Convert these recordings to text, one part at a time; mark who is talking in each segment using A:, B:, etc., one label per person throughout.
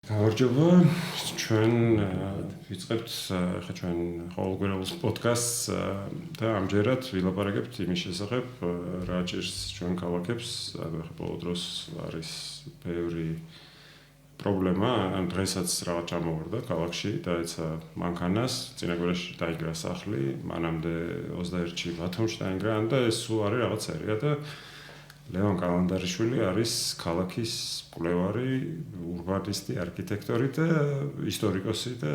A: გამარჯობა, ჩვენ ვიწყებთ ახლა ჩვენ ყოველგვარულ პოდკასტს და ამჯერად ვილაპარაკებთ იმის შესახებ, რა ჭირს ჩვენ ქალაქებს, ახლა ბოლო დროს არის ბევრი პრობლემა, ან დღესაც რაღაც ჩამოვარდა ქალაქში, დაეცა მანქანას, წინაგვარაში დაინგრა სახლი, მანამდე 21-ში ბათუმში დაინგრა და ეს სულ არის რაღაცა და ლევან კალანდარიშვილი არის ქალაქის მკვლევარი, ურბანისტი, არქიტექტორი და ისტორიკოსი და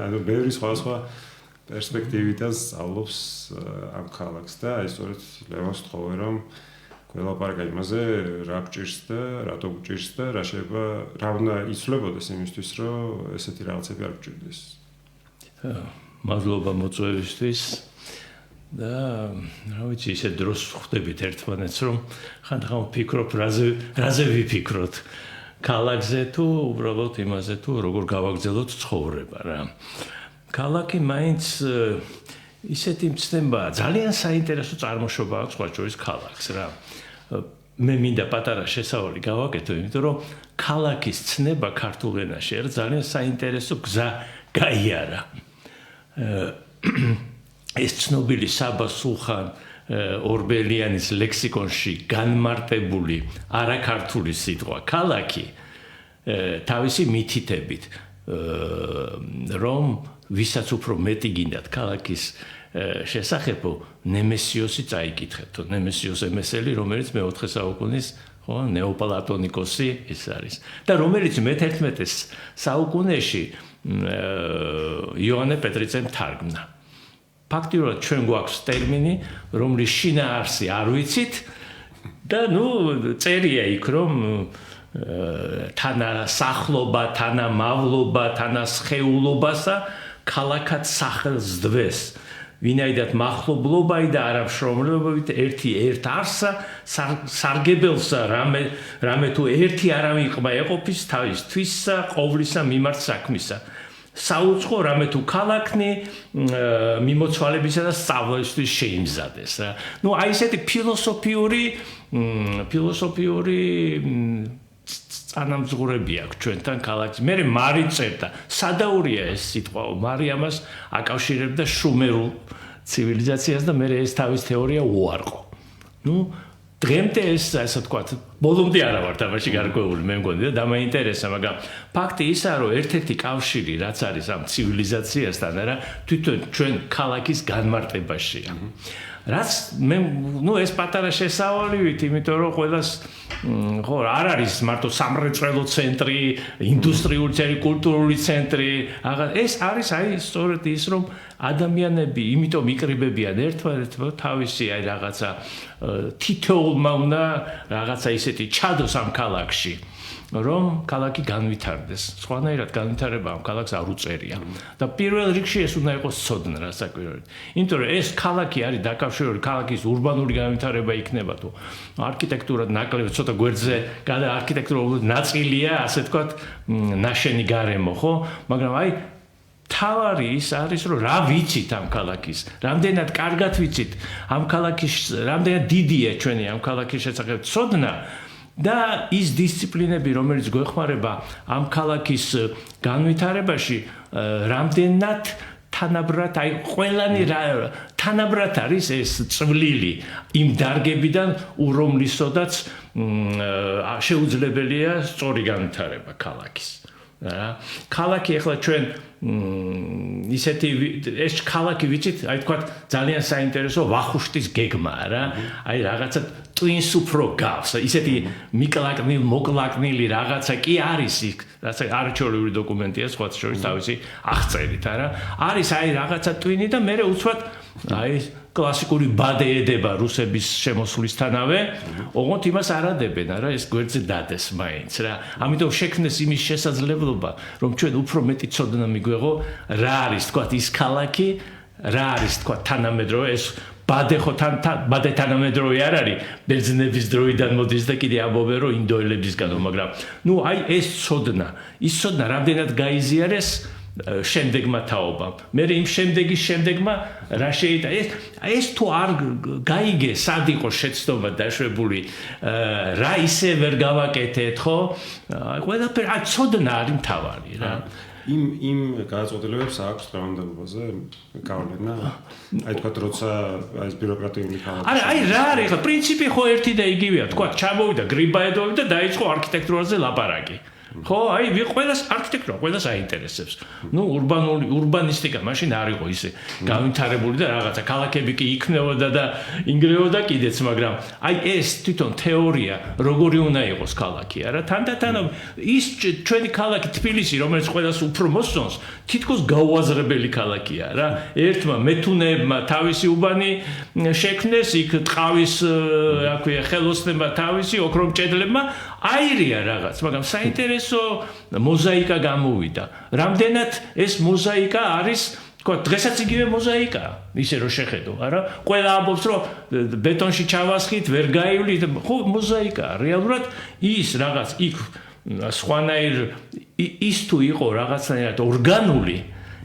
A: ანუ ბევრი სხვა პერსპექტივიდან სწავლობს ამ ქალაქს და აი სწორედ ლევანს თხოვე რომ გველაპარაკა იმაზე, რა გჭირს და რატო გჭირს და რა შეიძლება რა უნდა იცვლებოდეს იმისთვის, რომ ესეთი რაღაცები არ გჭირდეს.
B: მადლობა მოწვევისთვის. და რა ვიცი, ისე დროს ხვდებით ერთმანეთს, რომ ხანდახან ვფიქრობ, რაზე ვიფიქროთ, ქალაქზე თუ უბრალოდ იმაზე თუ როგორ გავაგრძელოთ ცხოვრება რა. ქალაქი მაინც ისეთი მცნებაა, ძალიან საინტერესო წარმოშობა აქვს სხვა შორის ქალაქს რა. მე მინდა პატარა შესავალი გავაკეთო, იმიტომ რომ ქალაქის ცნება ქართულ ენაში არის ძალიან საინტერესო გზა გაიარა. ეს ცნობილი საბა სულხან ორბელიანის ლექსიკონში განმარტებული არაქართული სიტყვა ქალაქი თავისი მითითებით რომ ვისაც უფრო მეტი გინდათ ქალაქის შესახებო ნემესიოსი წაიკითხებთ. ნემესიოს ემესელი, რომელიც მე-4 საუკუნის ნეოპლატონიკოსი ის არის და რომელიც მე-11 საუკუნეში იოანე პეტრიცემ თარგმნა. ფაქტიურად ჩვენ გვაქვს ტერმინი, რომლის შინაარსი არ ვიცით და წერია იქ რომ თანასახლობა, თანამავლობა, თანასხეულობასა ქალაქად სახელს დვეს. ვინაიდან მახლობლობაი და არამშრომლობებით ერთი ერთ არსა სარგებელსა რამე თუ ერთი არავინყმა ეყოფის თავის თვისა, ყოვლისა მიმართ საქმისა. საუცხო რამე თუ ქალაქნი მიმოცვალებისა და სწავლისთვის შეიმზადეს რა. აი ესეთი ფილოსოფიური წანამძღვრები აქვს ჩვენთან ქალაქში. მე მარი წერდა, სადაურია ეს სიტყვა, მარი ამას აკავშირებდა შუმერულ ცივილიზაციას და მე ეს თავის თეორია უარყო. დღემდე ეს ასე ვთქვათ, ბოლომდე არა ვარ თამაში გარკვეული მე მგონი და დამაინტერესა, მაგრამ ფაქტი ისაა, რომ ერთ-ერთი კავშირი რაც არის ამ ცივილიზაციასთან რა, თვითონ ჩვენ ქალაქის განმარტებაშია. რაც მე ეს პატარა შესავალივით, იმიტომ რომ ყველას ხო არ არის მარტო სამრეწველო ცენტრი, ინდუსტრიული ცენტრი, კულტურული ცენტრი, ეს არის აი სწორედ ის რომ ადამიანები იმიტომ იკრიბებიან ერთმანეთს, თავისი აი რაღაცა თითოეულმა უნდა რაღაცა ისეთი ჩადოს ამ ქალაქში, რომ ქალაქი განვითარდეს. სხვანაირად განვითარება ამ ქალაქს არ უწერია. და პირველ რიგში ეს უნდა იყოს ცოდნა რასაკვირველად. იმიტომ რომ ეს ქალაქი არის დაკავშირებული ქალაქის ურბანული განვითარება იქნება თუ არქიტექტურად ნაკლები ცოტა გვერდზე არქიტექტურული ნაწილია, ასე ვთქვათ, ნაშენი გარემო, ხო? მაგრამ აი თავარი ის არის, რომ რა ვიცით ამ ქალაქის, რამდენად კარგად ვიცით ამ ქალაქის, რამდენად დიდია ჩვენი ამ ქალაქის შესახებ ცოდნა და ის დისციპლინები, რომელიც გვეხმარება ამ ქალაქის განვითარებაში, რამდენად თანაბრად, აი ყველანი თანაბრად არის ეს წვლილი იმ დარგებიდან, რომლისოდაც შეუძლებელია სწორი განვითარება ქალაქის. ქალაქი ახლა ჩვენ ისეთი ეს ქალაქი ვიცით, აი თქვათ ძალიან საინტერესო ვახუშტის გეგმაა რა. აი რაღაცა ტვინს უფრო გავს. ისეთი მოკლაკნილი რაღაცა კი არის იქ, რაც არქეოლოგიური დოკუმენტია სხვა შორის თავისი აღწერით არა. არის აი რაღაცა ტვინი და მე უცბად აი კლასიკური ბადე ედება რუსების შემოსვლისთანავე, ოღონდ იმას არ ადებენ, არა, ეს გვერდზე დადეს მაინც რა. ამიტომ შექმნეს იმის შესაძლებლობა, რომ ჩვენ უფრო მეტი ცოდნა მიგვეღო, რა არის თქვათ ის ქალაქი, რა არის თქვათ თანამედროვე ეს ბადე ხო ბადე თანამედროვე არ არის, ბერძნების დროიდან მოდის და კიდე ამბობენ რომ ინდოელებისგანო, მაგრამ აი ეს ცოდნა, ის ცოდნა რამდენად გაიზიარეს შემდეგმა თაობამ. მე იმ შემდეგმა რა შეიძლება ეს თუ არ გაიგე სად იყო შეცდომა დაშვებული რა ისე ვერ გავაკეთეთ ხო ყველაფერი ცოდნა არის მთავარი რა
A: იმ გადაწყვეტილებებს აქვს დღევანდელობაზე გავლენა აი თქვა როცა ეს ბიუროკრატიული ქალაქი
B: აი რა არის ხო პრინციპი ხო ერთი და იგივეა თქვა ჩამოვიდა გრიბაედოვი და დაიწყო არქიტექტურაზე ლაპარაკი ხო აი ყველას არქიტექტურა ყველას აინტერესებს ნუ ურბანისტიკა მაშინ არ იყო ისე განვითარებული და რაღაცა ქალაქები კი იქნებოდა და ინგრეოდა კიდეც მაგრამ აი ეს თვითონ თეორია როგორი უნდა იყოს ქალაქი არა თანდათან ის ჩვენი ქალაქი თბილისი რომელიც ყველას უფრო მოსწონს თითქოს გაუაზრებელი ქალაქია რა ერთმა მეთუნეებმა თავისი უბანი შექმნეს იქ ტყავის აქვე ხელოსნებმა თავისი ოქრომჭედლებმა აირია რაღაც მაგრამ საინტერესო მოზაიკა გამოვიდა რამდენად ეს მოზაიკა არის თქო დღესაც იგივე მოზაიკა ისე რომ შეხედო არა ყველა ამბობს რომ ბეტონში ჩავასხით ვერ გაივლით ხო მოზაიკა რეალურად ის რაღაც იქ სხვანაირ ის თუ იყო რაღაცნაირად ორგანული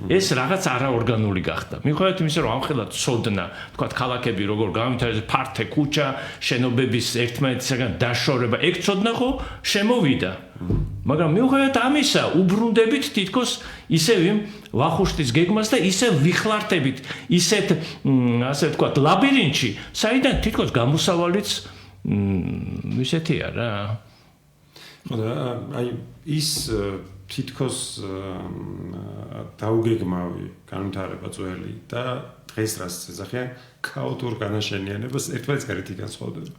B: ეს რაღაც არაორგანული გახდა. მიუხედავად იმისა, რომ ამხელა ცოდნა, თქვა ქალაქები როგორ განვითარდეს, ფართე ქუჩა, შენობების ერთმანეთისაგან დაშორება, ეგ ცოდნა ხო შემოვიდა. მაგრამ მიუხედავად ამისა, უბრუნდებით თითქოს ისევ იმ ვახუშტის გეგმას და ისევ ვიხლართებით, ისეთ ასე ვთქვათ, ლაბირინთში, საიდან თითქოს გამოსავალიც ისეთია რა.
A: ხოდა აი ის თითქოს დაუგეგმავი განვითარება ძველი და დღეს რაც ეძახიან ქაოტურ განაშენიანებას ერთმანეთს გარეთ იგანსხვავდება.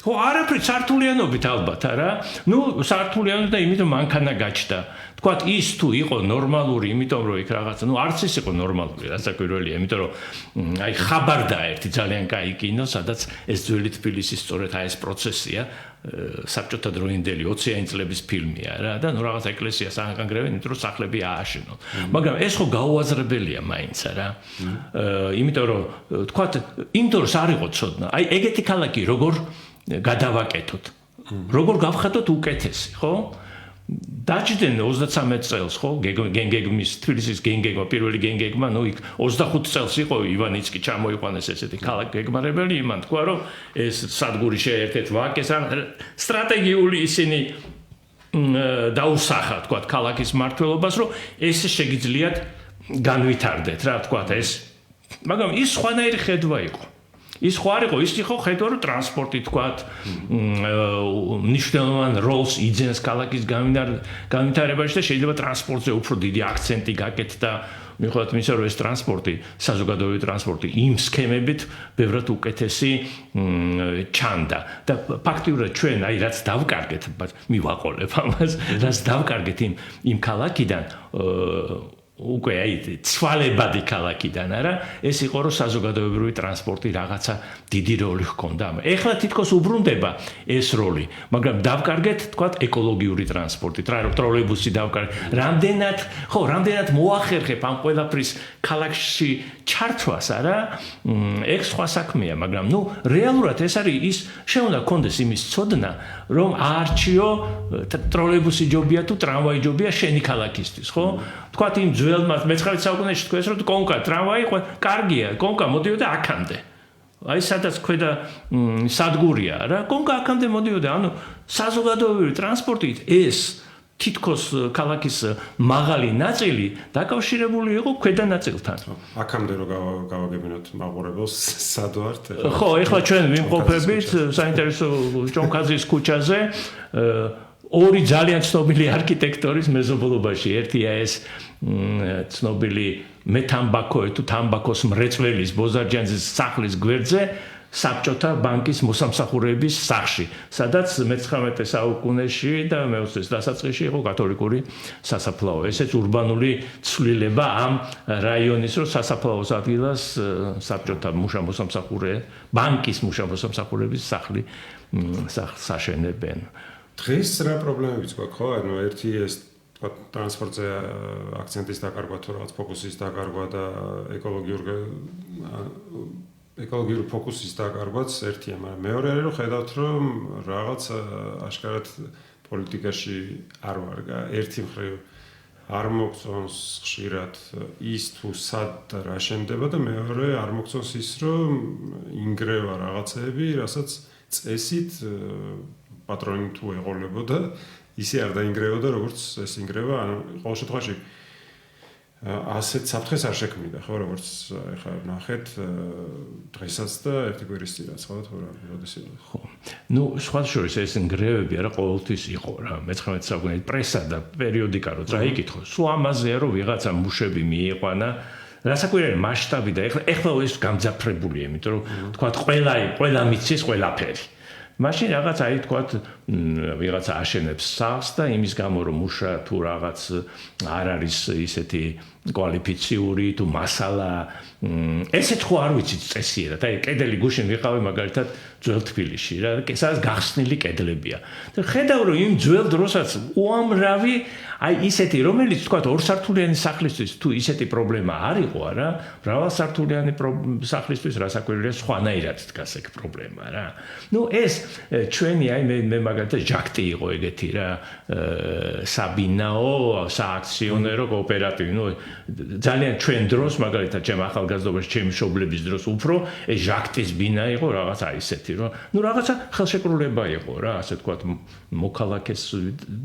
B: ხო, არაფრით სართულიანობით ალბათ, არა? ნუ სართულიანობა და იმიტომ მანქანა გაჩნდა. თქვათ ის თუ იყო ნორმალური, იმიტომ რომ იქ რაღაცა, ნუ არც ის იყო ნორმალური, რასაკვირველია, იმიტომ რომ აი ხაბარდა ერთი ძალიან კაი კინო, სადაც ეს ძველი თბილისის სწორედ აი ეს პროცესია საბჭოთა დროინდელი 20-იანი წლების ფილმია რა და ნუ რაღაც ეკლესიას ანგანგრევენ, იმიტომ რომ სახლები ააშენონ. მაგრამ ეს ხო გაუაზრებელია მაინც რა. იმიტომ რომ თქვათ, იმიტომ რომ არ იყო ცოდნა. აი ეგეთი ქალაქი როგორ გადავაკეთოთ. როგორ გავხატოთ უკეთესი, ხო? დაჭდენ 33 წელს, ხო? გენგეგმის თბილისის გენგეგმა, პირველი გენგეგმა, ნუ იქ 25 წელს იყო ივანიცკი ჩამოიყვანეს ესეთი ქალაქ გეგმარებელი, იმან თქვა რომ ეს სადგური შეერთეთ ვაკეს, სტრატეგიული ისინი დაუსახა, თქვა ქალაქის მმართველობას, რომ ეს შეგიძლიათ განვითარდეთ, რა თქვა ეს. მაგრამ ის სხვანაირი ხედვა იყო. ის ხო არ იყო, ის იყო ხედვა რომ ტრანსპორტი თქვათ მნიშვნელოვან როლს იძენს ქალაქის განვითარებაში და შეიძლება ტრანსპორტზე უფრო დიდი აქცენტი გაკეთდა მიუხედავად იმისა რომ ეს ტრანსპორტი საზოგადოებრივი ტრანსპორტი იმ სქემებით ბევრად უკეთესი ჩანდა და ფაქტიურად ჩვენ აი რაც დავკარგეთ მივაყოლებ ამას რაც დავკარგეთ იმ ქალაქიდან უკვე აი ცვალებადი ქალაქიდან არა ეს იყო რომ საზოგადოებრივი ტრანსპორტი რაღაცა დიდი როლი ჰქონდა ეხლა თითქოს უბრუნდება ეს როლი მაგრამ დავკარგეთ თქვათ ეკოლოგიური ტრანსპორტი ტროლეიბუსი დავკარგეთ რამდენად მოახერხებ ამ ყველაფრის ქალაქში ჩართვას არა ეგ სხვა საქმეა მაგრამ ნუ რეალურად ეს არის ის შეუნდა კონდეს იმის ცოდნა რომ აარჩიო ტროლეიბუსი ჯობია თუ ტრამვაი ჯობია შენი ქალაქისთვის ხო თქვათ იმ ძველმა მე-19 საუკუნეში თქვეს რომ კონკა ტრამვაი კარგია კონკა მოდიოდა აქამდე აი სადაც ქვედა სადგურია რა კონკა აქამდე მოდიოდა ანუ საზოგადოებრივი ტრანსპორტით ეს თითქოს ქალაქის მაღალი ნაწილი დაკავშირებული იყო ქვედა ნაწილთან.
A: აქამდე რომ გავაგებინოთ მაყურებელს სად ვართ?
B: ხო, ეხლა ჩვენ ვიმყოფებით საინტერესო ჭონქაძის ქუჩაზე ორი ძალიან ცნობილი არქიტექტორის მეზობლობაში. ერთია ეს ცნობილი მეთამბაქო თუ თამბაქოს მრეწველის ბოზარჯანძის სახლის გვერდზე საბჭოთა ბანკის მოსამსახურეების სახლში, სადაც მე-19 საუკუნეში და მე-20 დასაწყისში იყო კათოლიკური სასაფლაო. ესეც ურბანული ცვლილება ამ რაიონის რო სასაფლაოს ადგილას საბჭოთა ბანკის მოსამსახურეების სახლი საშენებენ.
A: დღეს რა პრობლემებიც გვაქვს ხო? ანუ ერთი ეს ტრანსპორტზე აქცენტის დაკარგვა თუ რაღაც ფოკუსის დაკარგვა და ეკოლოგიური ფოკუსის დაკარგვაც ერთია, მაგრამ მეორე არის რომ ხედავთ რომ რაღაც აშკარად პოლიტიკაში არ ვარ. ერთი მხრივ არ მოგწონს ხშირად ის თუ სად და რა შენდება და მეორე არ მოგწონს ის რომ ინგრევა რაღაცეები, რასაც წესით პატრონი თუ ეყოლებოდა, ისე არ დაინგრევოდა როგორც ეს ინგრევა, ანუ ყოველ შემთხვევაში ასეთ საფრთხეს არ შექმნიდა, ხო, როგორც ეხლა ნახეთ დღესაც და ერთი კვირის წინაც, ხო, თუ რა როდის იყო.
B: ხო. ნუ სხვა შორის ეს ინგრევები არა ყოველთვის იყო რა. მე-19 საუკუნეში პრესა და პერიოდიკა რო წაიკითხო, სულ ამაზეა რომ ვიღაცა მუშები მიიყვანა, რასაკვირველი მასშტაბი და ეხლა ეს გამძაფრებულია, იმიტომ რომ თქვა ყველა მიცის ყველაფერი. მაშინ რაღაც აი თქვა ვიღაცა აშენებს სახლს და იმის გამო რომ მუშა თუ რაღაც არ არის ისეთი კვალიფიციური თუ მასალა ესეც ხო არ ვიცი წესიერად აი კედელი გუშინ ვიყავი მაგალითად ძველ თბილისში რა სადაც გახსნილი კედლებია და ხედავ რომ იმ ძველ დროსაც უამრავი აი ისეთი რომელიც თქვა ორსართულიანი სახლისთვის თუ ისეთი პრობლემა არ იყო რა მრავალსართულიანი სახლისთვის რასაკვირველია სხვანაირად დგას ეგ პრობლემა რა ნუ ეს ჩვენი აი მე მაგალითად ჟაქტი იყო ეგეთი რა საბინაო სააქციონერო კოოპერატივი ნუ ძალიან ჩვენ დროს მაგალითად ჩემ ახალგაზრდობაში ჩემი მშობლების დროს უფრო ეს ჟაქტის ბინა იყო რაღაც აი ესეთი რომ ნუ რაღაცა ხელშეკრულება იყო რა ასე ვთქვათ მოქალაქეს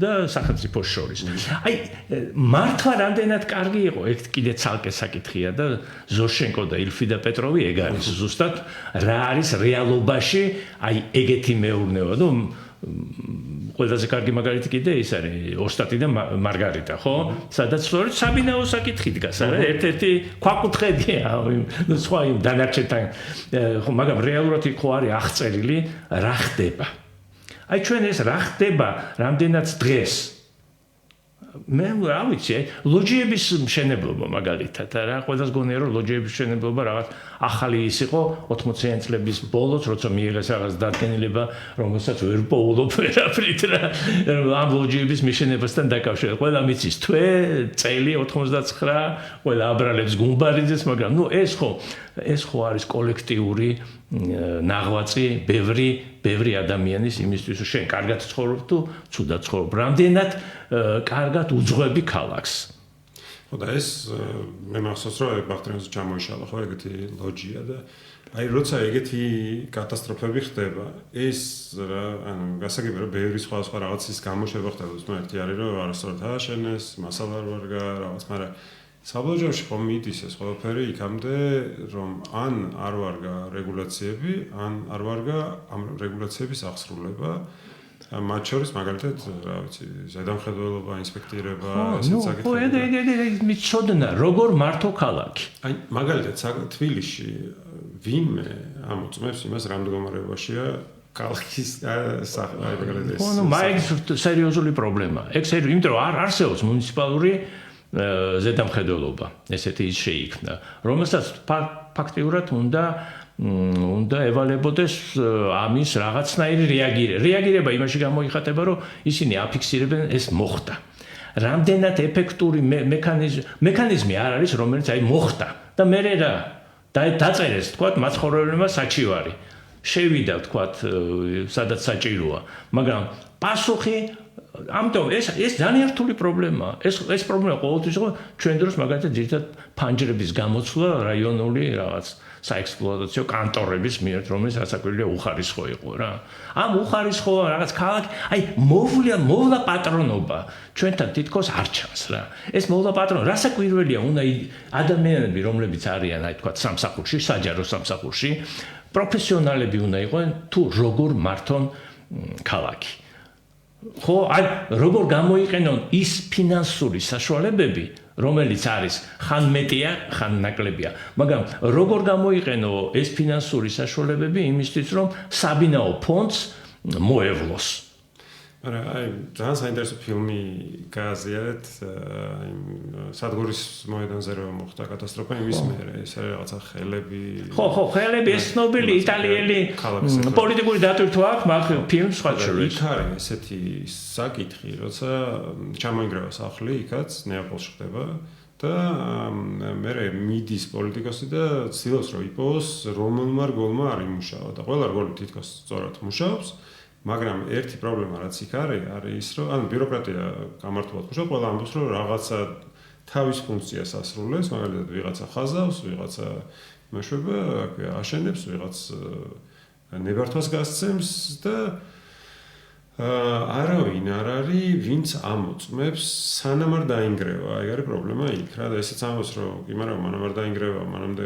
B: და სახელმწიფოს შორის აი მართლა რამდენად კარგი იყო ეგ კიდე ცალკე საკითხია და ზოშენკო და ილფიდა პეტროვი ეგ არის ზუსტად რა არის რეალობაში აი ეგეთი მეურნეობა ნუ ყველაზე კარგი მაგალითი კიდე ის არის ოსტატი და მარგარიტა ხო სადაც სწორედ საბინაო საკითხი დგას არა ერთ-ერთი ქვაკუთხედია ნუ სხვა იმ დანარჩენთან ხო მაგრამ რეალურად იქ ხო არის აღწერილი რა ხდება აი ჩვენ ეს რა ხდება რამდენად დღეს მე რა ვიცი ლოჯიების მშენებლობა მაგალითად რა ყველას გონია რომ ლოჯიების მშენებლობა რაღაც ახალი ის იყო 80-იან წლების ბოლოს როცა მიიღეს რაღაც დადგენილება რომელსაც ვერ პოულობ ვერაფრით რა ამ ლოჯიების მიშენებასთან დაკავშირებით ყველა მიცის თვე წელი 99 ყველა აბრალებს გუმბარიძეს მაგრამ ნუ ეს ხო არის კოლექტიური ნაღვაწი ბევრი ადამიანის იმისთვის რომ შენ კარგად ცხოვრობ თუ ცუდად ცხოვრობ რამდენად კარგად უძღვები ქალაქს
A: ხო და ეს მე მახსოვს რომ ბახტრიანზე ჩამოიშალა ხო ეგეთი ლოჯია და აი როცა ეგეთი კატასტროფები ხდება ეს რა ანუ გასაგებია რომ ბევრი სხვა რაღაცის გამოშვება ხდება თუმცა ერთი არის რომ არასწორად ააშენეს მასალა არ ვარგა რაღაც მაგრამ საბოლოოში ხომ მიდის ეს ყველაფერი იქამდე რომ ან არ ვარგა რეგულაციები ან არ ვარგა ამ რეგულაციების აღსრულება მათ შორის მაგალითად რა ვიცი ზედამხედველობა ინსპექტირება ესეც საკითხი ხო
B: ეგ მიცოდნა როგორ მართო ქალაქი
A: აი მაგალითად თბილისში ვინმე ამოწმებს იმას რა მდგომარეობაშია ქალაქის სახე მაგალითად ეს
B: ხო ნუ მაგ სერიოზული პრობლემაა ეგ იმიტომ რომ არ არსებობს მუნიციპალური ზედამხედველობა ესეთი ის შეიქმნა რომელსაც ფაქტიურად უნდა ევალებოდეს ამის რაღაცნაირი რეაგირება იმაში გამოიხატება რომ ისინი აფიქსირებენ ეს მოხდა რამდენად ეფექტური მექანიზმი არ არის რომელიც აი მოხდა და მე რა დაწერეს თქვათ მაცხოვრებლებმა საჩივარი შევიდა თქვათ სადაც საჭიროა მაგრამ პასუხი ამიტომ ეს ძალიან რთული პრობლემაა. ეს პრობლემა ყოველთვის იყო ჩვენ დროს მაგალითად ძირითადად ფანჯრების გამოცვლა რაიონული რაღაც საექსპლუატაციო კანტორების მიერ, რომელიც რასაკვირველია უხარისხო იყო რა. ამ უხარისხო რაღაც ქალაქი, აი მოვლა პატრონობა ჩვენთან თითქოს არ ჩანს რა. ეს მოვლა პატრონობა რასაკვირველია უნდა ადამიანები რომლებიც არიან აი თქვა სამსახურში, საჯარო სამსახურში, პროფესიონალები უნდა იყვნენ თუ როგორ მართონ ქალაქი. ხო, აი როგორ გამოიყენონ ის ფინანსური საშუალებები, რომელიც არის ხან მეტია, ხან ნაკლებია, მაგრამ როგორ გამოიყენო ეს ფინანსური საშუალებები იმისთვის, რომ საბინაო ფონდს მოევლოს.
A: მაგრამ აი ძალიან საინტერესო ფილმი გააზიარეთ იმ სადგურის მოედანზე რომ მოხდა კატასტროფა იმის მერე ეს არის რაღაცა ხელები
B: ხო ხელები ეს ცნობილი იტალიელი პოლიტიკური დატვირთვა აქვს მაგ ფილმს სხვა შორის
A: იქ არის ესეთი საკითხი როცა ჩამოინგრევა სახლი იქაც ნეაპოლში ხდება და მე მიდის პოლიტიკოსი და ცდილობს რომ იპოვოს რომელმა რგოლმა არ იმუშავა და ყველა რგოლი თითქოს სწორად მუშაობს მაგრამ ერთი პრობლემა რაც იქ არის ის რომ ანუ ბიუროკრატია გამართულად ხუშა ყველა ამბობს რომ რაღაცა თავის ფუნქციას ასრულებს, მაგალითად ვიღაცა ხაზავს, ვიღაცა იმაშობა, აშენებს, ვიღაც ნებართვას გასცემს და არავინ არ არის, ვინც ამოწმებს, სანამ არ დაინგრევა. აი არის პრობლემა იქ რა და ესეც ამბობს რომ კი მაგრამ მანამ არ დაინგრევა, მანამდე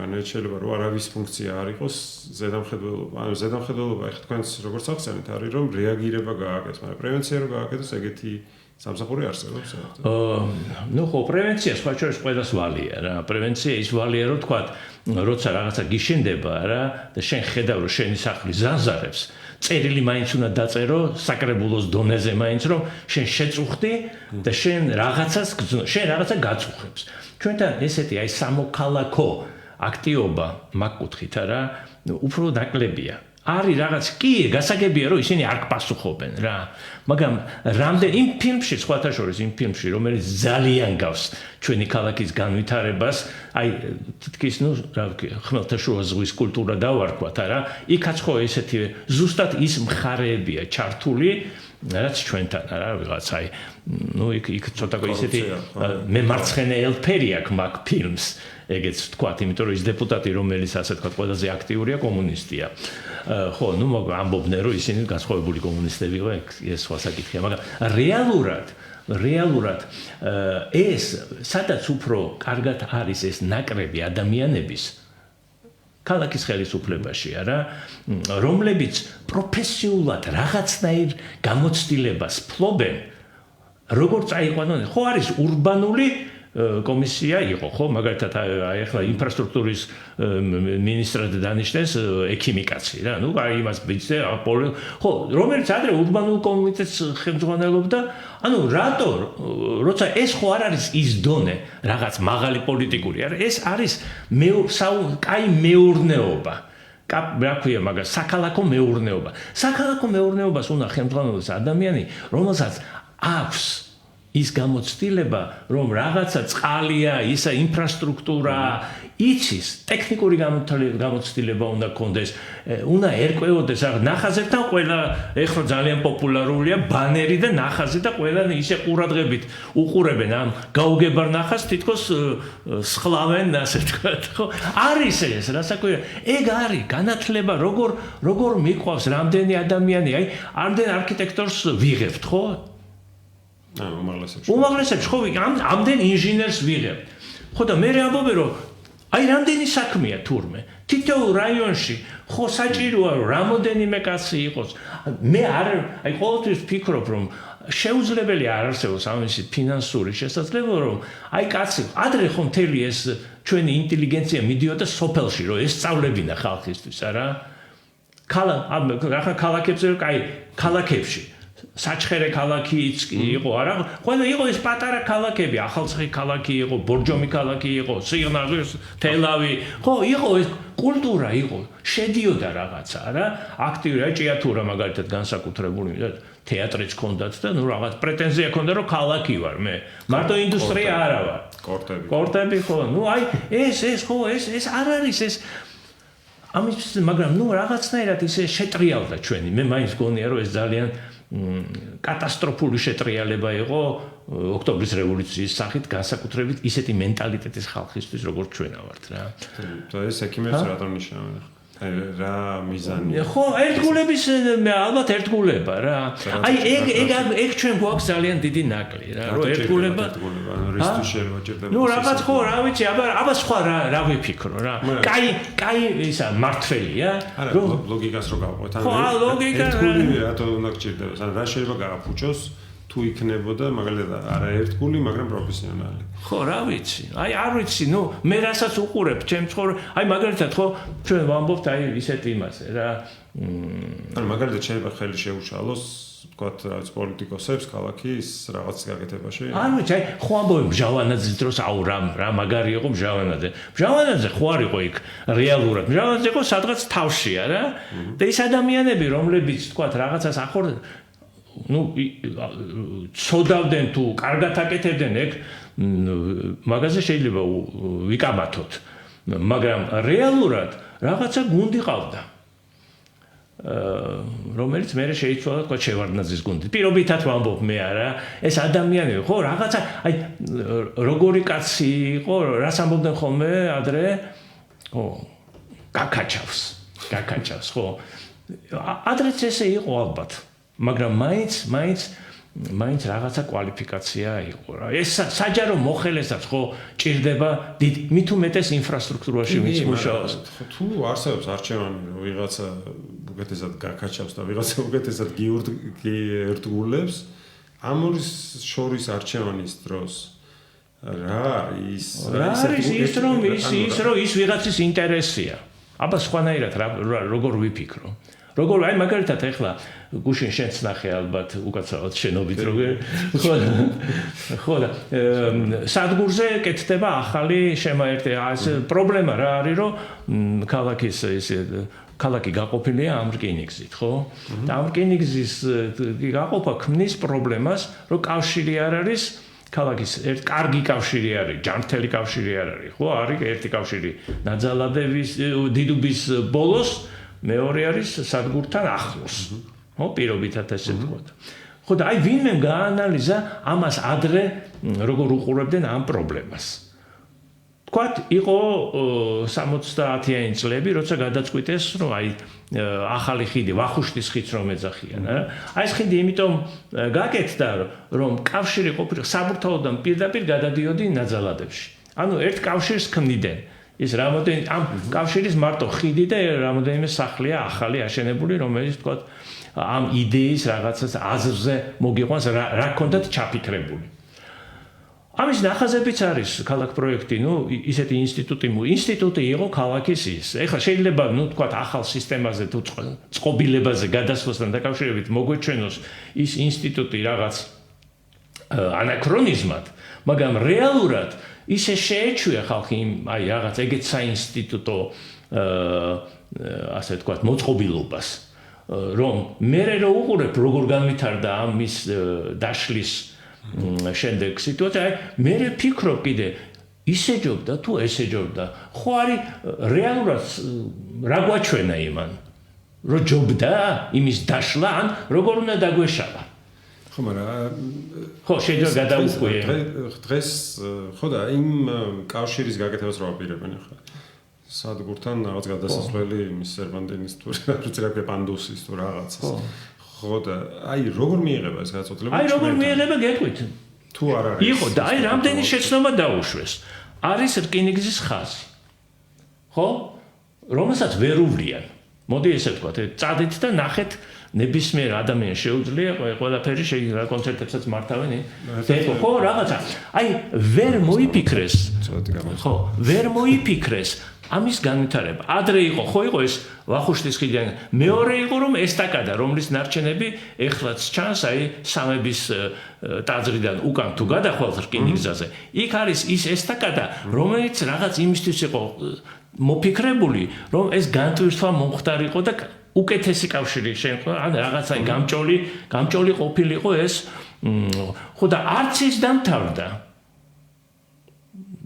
A: რანაირად შეიძლება რომ არავის ფუნქცია არ იყოს ზედამხედველობა. ანუ ზედამხედველობა ეხლა თქვენს როგორც ახსენეთ არის რომ რეაგირება გააკეთოს, მაგრამ პრევენცია რო გააკეთოს ეგეთი სამსახური არსებობს.
B: ნუ ხო პრევენცია სხვა შორის ყველას ვალია რა. პრევენცია ის ვალია რომ თქვა როცა რაღაცა გიშენდება რა და შენ ხედავ რომ შენი სახლი ზანზარებს წერილი მაინც უნდა დაწერო საკრებულოს დონეზე მაინც რომ შენ შეწუხდი და შენ რაღაცა გაწუხებს. ჩვენთან ესეთი აი სამოქალაქო აქტიობა მაგ კუთხით რა უფრო ნაკლებია. არის რაღაც კი გასაგებია რომ ისინი არ გპასუხობენ რა. მაგრამ რამდენ იმ ფილმში სხვათა შორის იმ ფილმში რომელიც ძალიან გავს ჩვენი ქალაქის განვითარებას აი თითქოს ნუ რა ვქი ხმელთაშუა ზღვის კულტურა დავარქვათ რა იქაც ხო ესეთი ზუსტად ის მხარეებია ჩართული რაც ჩვენთან რა ვიღაც აი ნუ იქ ცოტა ისეთი მემარცხენე ელფერი აქვს მაგ ფილმს ეგეც ვთქვათ იმიტომ რომ ის დეპუტატი რომელიც ასე ვთქვათ ყველაზე აქტიურია კომუნისტია ხო ნუ ამბობდნენ რომ ისინი განსხვავებული კომუნისტები იყვნენ ეს სხვა საკითხია მაგრამ რეალურად ეს სადაც უფრო კარგად არის ეს ნაკრები ადამიანების ქალაქის ხელისუფლებაშია რა რომლებიც პროფესიულად რაღაცნაირ გამოცდილებას ფლობენ როგორც აიყვანონ ხო არის ურბანული კომისია იყო ხო მაგალითად აი ახლა ინფრასტრუქტურის მინისტრად დანიშნეს ექიმიკაცი რა ნუ აი იმას ბიძე ხო რომელიც ადრე ურბანულ კომიტეტს ხელმძღვანელობდა ანუ რატო როცა ეს ხო არ არის ის დონე რაღაც მაღალი პოლიტიკური არა ეს არის კაი მეურნეობა რა ქვია მაგას საქალაქო მეურნეობას უნდა ხელმძღვანელოს ადამიანი რომელსაც აქვს ის გამოცდილება რომ რაღაცა წყალია ისა ინფრასტრუქტურა იცის ტექნიკური გამოცდილება უნდა კონდეს უნდა ერკვეოდეს ნახაზებთან ყველა ეხლა ძალიან პოპულარულია ბანერი და ნახაზი და ყველა ისე ყურადღებით უყურებენ ამ გაუგებარ ნახაზს თითქოს სხლავენ ასე ვთქვათ ხო არის ეს რასაკვირია ეგ არის განათლება როგორ მიყვავს რამდენი ადამიანი აი ამდენ არქიტექტორს ვიღებთ ხო უმაღლესებში ხო ამდენ ინჟინერს ვიღებთ ხო და მე ამბობენ რომ აი რამდენი საქმეა თურმე თითოეულ რაიონში ხო საჭიროა რომ რამოდენიმე კაცი იყოს მე აი ყოველთვის ვფიქრობ რომ შეუძლებელი არ არსებობს ამისი ფინანსური შესაძლებლობა რომ აი კაცი ადრე ხო მთელი ეს ჩვენი ინტელიგენცია მიდიოდა სოფელში რომ ესწავლებინა ხალხისთვის არა ქალაქებში საჩხერე ქალაქიც იყო არა ყველა იყო ეს პატარა ქალაქები ახალციხე ქალაქი იყო ბორჯომი ქალაქი იყო სიღნაღის თელავი ხო იყო ეს კულტურა იყო შედიოდა რაღაცა რა აქტიური ჭიათურა მაგალითად განსაკუთრებული თეატრიც ჰქონდათ და ნუ რაღაც პრეტენზია ჰქონდა რომ ქალაქი ვარ მე მარტო ინდუსტრია არა ვარ კორტები ხო ნუ აი ეს ხო ეს არ არის ეს ამის მაგრამ ნუ რაღაცნაირად ისე შეტრიალდა ჩვენი მე მაინც გონია რომ ეს ძალიან კატასტროფული შეტრიალება იყო ოქტომბრის რევოლუციის სახით განსაკუთრებით ისეთი მენტალიტეტის ხალხისთვის როგორც ჩვენა ვართ რა.
A: და ეს ექიმებს რატომ ნიშნავენ? რა მიზანია?
B: ხო, ერთგულების ალბათ ერთგულება რა. აი ეგ ჩვენ გვაქვს ძალიან დიდი ნაკლი რა. რომ ერთგულება
A: რისთვის შეიძლება ჭირდება?
B: ნუ რაღაც ხო რა ვიცი, აბა სხვა რა ვიფიქრო რა. კაი ისა მართველია.
A: რომ ლოგიკას რო გავყვეთ.
B: ხო, ლოგიკა
A: ერთგული რატო უნდა გჭირდება? ან რა შეიძლება გააფუჭოს? თუ იქნებოდა მაგალითად არაერთგული, მაგრამ პროფესიონალი.
B: ხო, რა ვიცი. აი არ ვიცი, ნუ მე რასაც უყურებ, ჩემ აი მაგალითად ხო ჩვენ ვამბობთ აი ისეთ იმაზე რა.
A: ანუ მაგალითად შეიძლება ხელი შეუშალოს, ვთქვათ, რაღაც პოლიტიკოსებს ქალაქის რაღაც გაკეთებაში.
B: არ ვიცი, აი ხო ამბობენ მჟავანაძის დროს აუ რა მაგარი იყო მჟავანაძე. მჟავანაძე ხო არ იყო იქ რეალურად. მჟავანაძე იყო სადღაც თავშია რა. და ის ადამიანები, რომლებიც ვთქვათ, რაღაცას ახორდნენ ну ცოდავდნენ თუ კარგად აკეთებდნენ ეგ მაგაზე შეიძლება ვიკამათოთ მაგრამ რეალურად რაღაცა გუნდი ყავდა რომელიც მე შეიცვალა თქვა შევარდნაძის გუნდი. პირობითად ვამბობ მე არა, ეს ადამიანები ხო რაღაცა აი როგორი კაცი იყო, რას ამბობდნენ ხოლმე ადრე? ხო, გაკაჩავს, ხო. ადრეც ესე იყო ალბათ, მაგრამ მაინც რაღაცა კვალიფიკაცია იყო რა. ეს საჯარო მოხელესაც ხო ჭირდება მით უმეტეს ინფრასტრუქტურაში ვინც მუშაობს.
A: თუ არსებობს არჩევანი, რომ ვიღაცა უკეთესად გაკაჩავს და ვიღაცა უკეთესად გიერტგულებს, ამორის შორის არჩევანის დროს რა
B: ის რომ ის ვიღაცის ინტერესია. აბა სხვანაირად როგორ ვიფიქრო? როგორ აი მაგალითად ეხლა გუშინ შენც ნახე ალბათ უკაცრავად შენობით როგორ ხო და სადგურზე კეთდება ახალი შემაერთება პრობლემა რა არის რომ ქალაქი გაყოფილია ამ რკინიგზით ხო და ამ რკინიგზის გაყოფა ქმნის პრობლემას რომ კავშირი არ არის ქალაქის კარგი კავშირი არის ჯანმრთელი კავშირი არ არის ხო არის ერთი კავშირი ნაძალადების დიდუბის ბოლოს მეორე არის სადგურთან ახლოს. ხო, პირობითად ესე ვთქვათ. ხო და აი ვინმე გაანალიზა ამას ადრე როგორ უყურებდნენ ამ პრობლემას. თქვათ, იყო 70-იანი წლები, როცა გადაწყვიტეს, რომ აი ახალი ხიდი, ვახუშტის ხიდს რომ ეძახიან, რა. აი ეს ხიდი იმიტომ გაკეთდა, რომ კავშირი ყოფილიყო საბურთალოდან პირდაპირ გადადიოდი ნაძალადებში. ანუ ერთ კავშირს ქმნიდნენ. ის რამოდენი ამ კავშირის მარტო ხიდი და რამოდენიმე სახლია ახალი აშენებული, რომელიც თქვათ ამ იდეის რაღაცას აზრზე მოგიყვანს რა ქონდათ ჩაფიქრებული. ამის ნახაზებიც არის ქალაქ პროექტი, ისეთი ინსტიტუტი იყო ქალაქის ის. ეხლა შეიძლება თქვათ ახალ სისტემაზე თუ წყობილებაზე გადასვლასთან დაკავშირებით მოგვეჩვენოს ის ინსტიტუტი რაღაც ანაქრონიზმად, მაგრამ რეალურად ისე შეეჩვია ხალხი აი რაღაც ეგეთ საინსტიტუტო ასე ვთქვათ მოწყობილობას რომ მე რო უყურებ როგორ განვითარდა ამის დაშლის შემდეგ სიტუაცია მე ვფიქრობ კიდე ისეჯობდა თუ ესეჯობდა ხო არის რეალურად რა გვაჩვენა იმან რომ ჯობდა იმის დაშლა ან როგორ უნდა დაგვეშალა
A: ხო მაგრამ
B: ხო შეიძლება გადაუხვიე
A: დღეს ხო და იმ კავშირის გაკეთებას რა ვაპირებენ ახლა სადგურთან რაღაც გადასასვლელი იმის სერვანტინის თუ რა პანდუსის თუ რაღაცას ხო და აი როგორ მიიღება ეს გადაწყვეტილება
B: აი როგორ მიიღება გეტყვით
A: თუ არ არის
B: იყო და აი რამდენი შეცნობა დაუშვეს არის რკინიგზის ხაზი ხო რომელსაც ვერ უვლიან მოდი ესე ვთქვათ წადით და ნახეთ ნებისმიერ ადამიანს შეუძლია ყველაფერი შეიძლება კონცერტებსაც მართავენ ხო რაღაცა აი ვერ მოიფიქრეს ხო ვერ მოიფიქრეს ამის განვითარება ადრე იყო ხო იყო ეს ვახუშტის ხიდიდან მეორე იყო რომ ესტაკადა რომლის ნარჩენები ეხლაც ჩანს აი სამების ტაძრიდან უკან თუ გადახვალთ რკინიგზაზე იქ არის ის ესტაკადა რომელიც რაღაც იმისთვის იყო მოფიქრებული რომ ეს განტვირთვა მომხდარიყო და უკეთესი კავშირი შეეყო ან რაღაცა გამჭოლი ყოფილიყო ეს ხო და არც ის დამთავრდა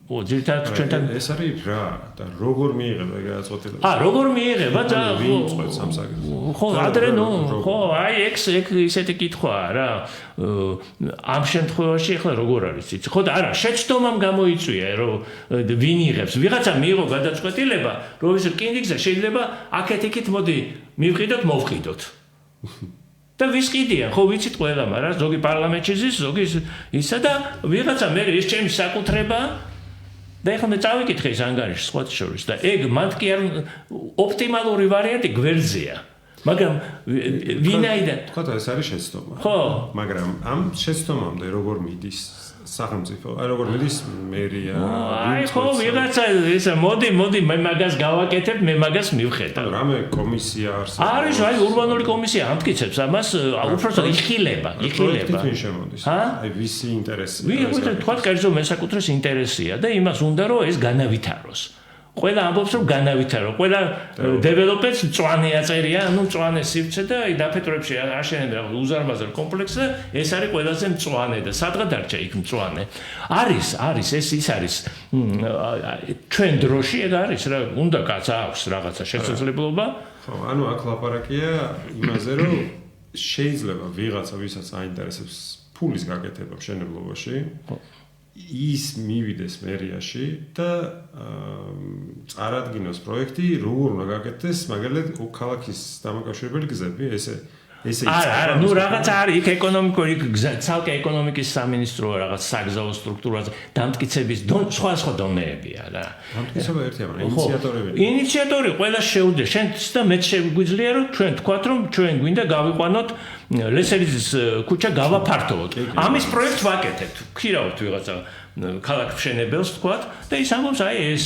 B: ძირითადად ჩვენთან
A: ეს არის რა და როგორ მიიღება ეგ გადაწყვეტილება
B: როგორ მიიღება და
A: ვინ წყვეტს ამ საკითხს
B: ხო ადრე ხო აი ეგ ისეთი კითხვაა რა ამ შემთხვევაში ახლა როგორ არის იცი ხო და არა შეცდომამ გამოიწვია რომ ვინ იღებს ვიღაცა მიიღო გადაწყვეტილება რომ ის რკინიგზა შეიძლება აქეთ-იქით მოდი მივყიდოთ მოვყიდოთ და ვისყიდიან ხო ვიცით ყველა მაგრამ ზოგი პარლამენტში ზის ზოგი ისა და ვიღაცა მე ეს ჩემი საკუთრება და ეხლა მე წავიკითხე ეს ანგარიში სხვა შორის და ეგ მანდ კი არ ოპტიმალური ვარიანტი გვერდზეა მაგრამ ვინაიდან
A: თქვა ეს არის შეცდომა
B: ხო
A: მაგრამ ამ შეცდომამდე როგორ მიდის სახელმწიფო აი როგორ მიდის მერია
B: აი ხო ვიღაცა ესა მოდი მე მაგას გავაკეთებ მე მაგას მივხედავ
A: რამე კომისია
B: არის აი ურბანული კომისია ამტკიცებს ამას უბრალოდ იხილება
A: თვითონ შემოდის აი ვისი ინტერესი
B: ვიღაცა თქვა კერძო მესაკუთრეს ინტერესია და იმას უნდა რომ ეს განავითაროს ყველა ამბობს რომ განავითარო ყველა დეველოპერს მწვანე აწერია ანუ მწვანე სივრცე და აი დაფეტრებში აშენებენ უზარმაზარ კომპლექსს ეს არის ყველაზე მწვანე და სადღაც დარჩა იქ მწვანე არის ეს ის არის ჩვენ დროში ეგ არის რა უნდა კაც აქვს რაღაცა შესაძლებლობა
A: ხო, ანუ აქ ლაპარაკია იმაზე, რომ შეიძლება ვიღაცა ვისაც აინტერესებს ფულის გაკეთება მშენებლობაში, ის მივიდეს მერიაში და წარადგინოს პროექტი, როგორ უნდა გაკეთდეს, მაგალითად, ქალაქის დამაკავშირებელი გზები, ესე
B: არა, ნუ რაღაც არის იქ ეკონომიკური ცალკე ეკონომიკის სამინისტროა რაღაც საგზაო სტრუქტურაზე დამტკიცების სხვა დონეებია რა.
A: დამტკიცება ერთია, მაგრამ ინიციატორები.
B: ინიციატორი ყველა შეუძლია. შენ და მეც შეგვიძლია რომ ჩვენ თქვათ რომ ჩვენ გვინდა გავიყვანოთ ლესელიძის ქუჩა გავაფართოვოთ. ამის პროექტს ვაკეთებთ. ვქირავთ ვიღაცა ქალაქ მშენებელს თქვათ და ის ამბობს აი ეს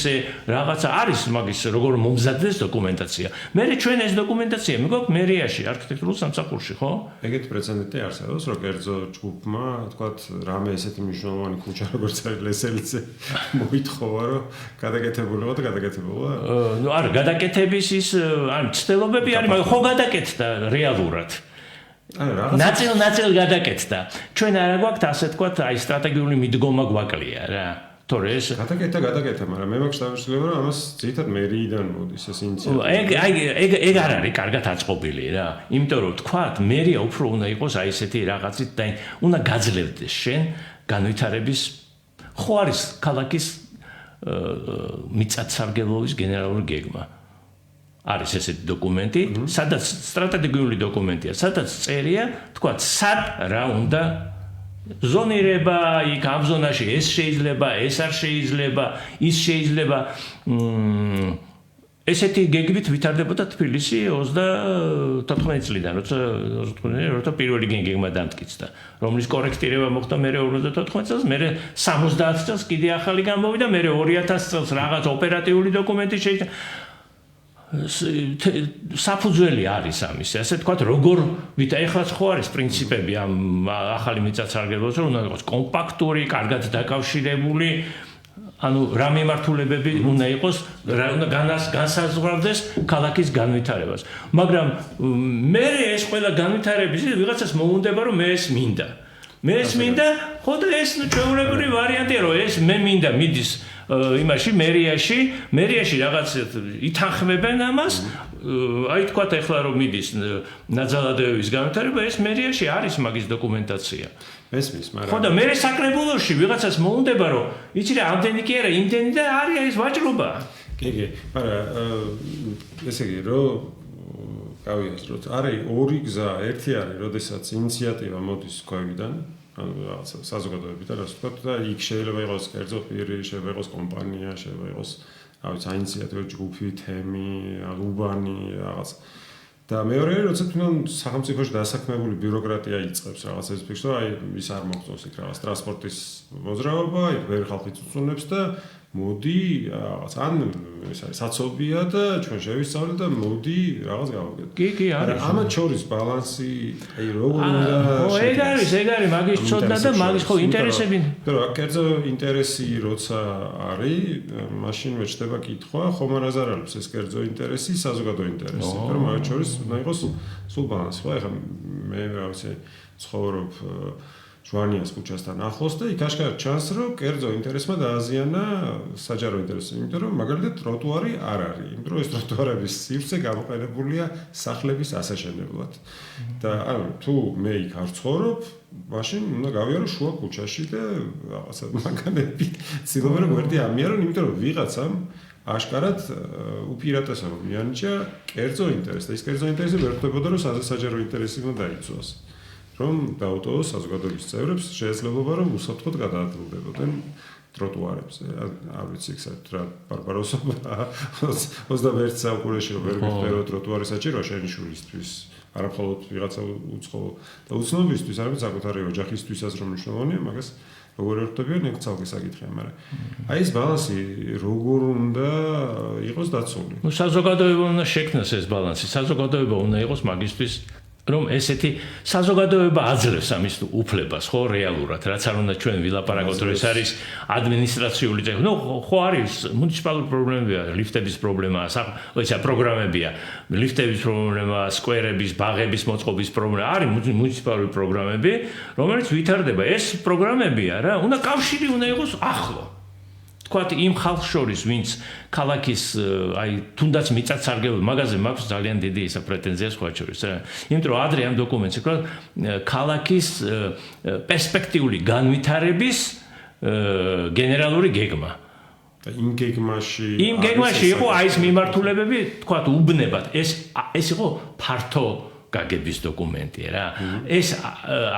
B: რაღაცა არის მაგის როგორ მომზადდეს დოკუმენტაცია. მე ჩვენ ეს დოკუმენტაცია მიგვაქვს მერიაში არქიტექტურულ სამსახურში, ხო?
A: ეგეთი პრეცედენტი არსებობს, რომ კერძო ჯგუფმა თქვათ რამე ესეთი მნიშვნელოვანი ქუჩა როგორც არის ლესელიძე მოითხოვა რომ გადაკეთებულიყო და გადაკეთებულა?
B: ნუ არა, გადაკეთების ის ან ცდილობები არის, მაგრამ ხო გადაკეთდა რეალურად. ნაწილ გადაკეთდა. ჩვენ არა გვაქვს ასე თქვათ, აი სტრატეგიული მიდგომა გვაკლია რა. თორე ეს
A: გადაკეთდა, მაგრამ მე მაქვს დამშვიდობა, რომ ამას ძირითადად მერიიდან მოდის ეს ინიციატივა.
B: ეგ არ არის კარგად აწყობილი რა. იმიტომ რომ თქვათ, მერია უფრო უნდა იყოს აი ესეთი რაღაცით და უნდა გაძლევდეს შენ განვითარების ხო არის ქალაქის მიწათსარგებლობის გენერალური გეგმა. არის ესეთი დოკუმენტი, სადაც სტრატეგიული დოკუმენტია, სადაც წერია, თქვათ, სად რა უნდა ზონირება, იქ ამ ზონაში ეს შეიძლება, ეს არ შეიძლება, ის შეიძლება. ესეთი გეგმით ვითარდებოდა თბილისი 34 წლიდან, როცა პირველი გეგმა დამტკიცდა, რომლის კორექტირება მოხდა მე 54 წელს, მე 70 წელს კიდე ახალი გამოვიდა, მე 2000 წელს რაღაც ოპერატიული დოკუმენტი შეიჭრა. საფუძველი არის ამის, ასე თქვათ, როგორ ეხლა ხო არის პრინციპები ამ ახალი მიწათსარგებლობის, რომ უნდა იყოს კომპაქტური, კარგად დაკავშირებული, ანუ რა მიმართულებები უნდა იყოს, რა უნდა განსაზღვრავდეს ქალაქის განვითარებას. მაგრამ მე ეს ყველა განვითარების ვიღაცას მოუნდება, რომ მე ეს მინდა. მე ეს მინდა, ხო და ეს ჩვეულებრივი ვარიანტია, რომ ეს მე მინდა მიდის იმაში მერიაში რაღაც ითანხმებენ ამას აი თქვათ ახლა რომ მიდის ნაძალადეების განვითარება ეს მერიაში არის მაგის დოკუმენტაცია
A: მესმის მაგრამ
B: ხო და მე საკრებულოში ვიღაცას მოუნდება რომ იცი რა ამდენი კი არა იმდენი და არის ეს ვაჭრობა
A: კი მაგრამ ესე იგი რომ გავიაზროთ არის ორი გზა ერთი არის როდესაც ინიციატივა მოდის ქვევიდან ანუ რაღაცა საზოგადოებიდან ასე ვთქვათ და იქ შეიძლება იყოს კერძო პირი, შეიძლება იყოს კომპანია, შეიძლება იყოს რაღაც ინიციატივა ჯგუფი, თემი, უბანი, რაღაც. და მეორე როცა თვითონ სახელმწიფოში დასაქმებული ბიუროკრატია იწყებს რაღაცას ფიქრს, რომ აი ის არ მოგწონს იქ რაღაც ტრანსპორტის მოძრაობა, იქ ვერ ხალხი წუნებს და მოდი რაღაც ან ეს არის საცობია და ჩვენ შევისწავლეთ და მოდი რაღაც გავაკეთოთ.
B: კი არის.
A: ამათ შორის ბალანსი აი როგორ უნდა
B: ხო ეგ არის მაგის ცოდნა და მაგის ხო ინტერესები.
A: რა კერძო ინტერესი როცა არის, მაშინ მეჩდება კითხვა, ხომ არ არის ეს კერძო ინტერესი, საზოგადო ინტერესი. რომ მაგათ შორის უნდა იყოს სულ ბალანსი. ხო ეხლა მე რა ვიცი ცხოვრობ ჟვანიას ქუჩასთან ახლოს და იქ აშკარად ჩანს, რომ კერძო ინტერესმა დააზიანა საჯარო ინტერესი, იმიტომ რომ მაგალითად ტროტუარი არ არის, იმიტომ რომ ეს ტროტუარების სივრცე გამოყენებულია სახლების ასაშენებლად. და ანუ თუ მე იქ არ ცხოვრობ, მაშინ უნდა გავიარო შუა ქუჩაში და რაღაცა მაგანები ცდილობენ რომ გვერდი ამიარონ, იმიტომ რომ ვიღაცამ აშკარად უპირატესობა მიანიჭა კერძო ინტერესს და ის კერძო ინტერესი ვერ ხდებოდა რომ საჯარო ინტერესი უნდა დაიცვას. რომ დაუტოვოს საზოგადოების წევრებს შესაძლებლობა რომ უსაფრთხოდ გადაადგილდებოდნენ ტროტუარებზე. არ ვიცი იქ რა ბარბაროსობა 21 საუკუნეში ვერ გიხდება ტროტუარი საჭიროა შენი შვილისთვის, არა მხოლოდ ვიღაცა უცხო და უცნობისთვის, არამედ საკუთარი ოჯახისთვისაც რომ მნიშვნელოვანია, მაგას როგორ ერთობიან ეგ ცალკე საკითხია, მაგრამ აი ეს ბალანსი როგორ უნდა იყოს დაცული?
B: ნუ საზოგადოება უნდა შექმნას ეს ბალანსი, საზოგადოება უნდა იყოს მაგისთვის რომ ესეთი საზოგადოება აძლევს ამის უფლებას, ხო, რეალურად, რაც არ უნდა ჩვენ ვილაპარაკოთ, რომ ეს არის ადმინისტრაციული წესი. ნუ ხო არის მუნიციპალური პრობლემებია, ლიფტების პრობლემაა, პროგრამებია, ლიფტების პრობლემა, სკვერების, ბაღების მოწყობის პრობლემა, არის მუნიციპალური პროგრამები, რომელიც ვითარდება. ეს პროგრამებია რა, უნდა კავშირი უნდა იყოს ახლო. თქვათ იმ ხალხს შორის, ვინც ქალაქის აი თუნდაც მიწათსარგებლო მაგაზე მაქვს ძალიან დიდი ისა პრეტენზია სხვა შორის რა. იმიტომ რომ ადრე ამ დოკუმენტში თქვა ქალაქის პერსპექტიული განვითარების გენერალური გეგმა.
A: იმ
B: გეგმაში იყო აი ეს მიმართულებები, თქვათ უბნებად. ეს იყო ფართო გაგების დოკუმენტია რა. ეს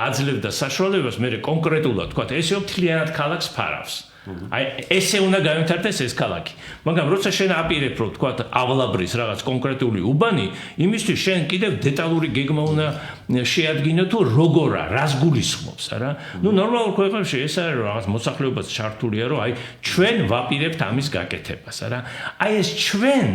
B: აძლევდა საშუალებას მე კონკრეტულად თქვათ, ესე მთლიანად ქალაქს ფარავს. აი ესე უნდა განვითარდეს ეს ქალაქი. მაგრამ როცა შენ აპირებ რომ თქვათ ავლაბრის რაღაც კონკრეტული უბანი, იმისთვის შენ კიდევ დეტალური გეგმა უნდა შეადგინო თუ როგორა, რას გულისხმობს რა. ნუ ნორმალურ ქვეყნებში ეს არის რომ რაღაც მოსახლეობაც ჩართულია რომ აი ჩვენ ვაპირებთ ამის გაკეთებას რა. აი ეს ჩვენ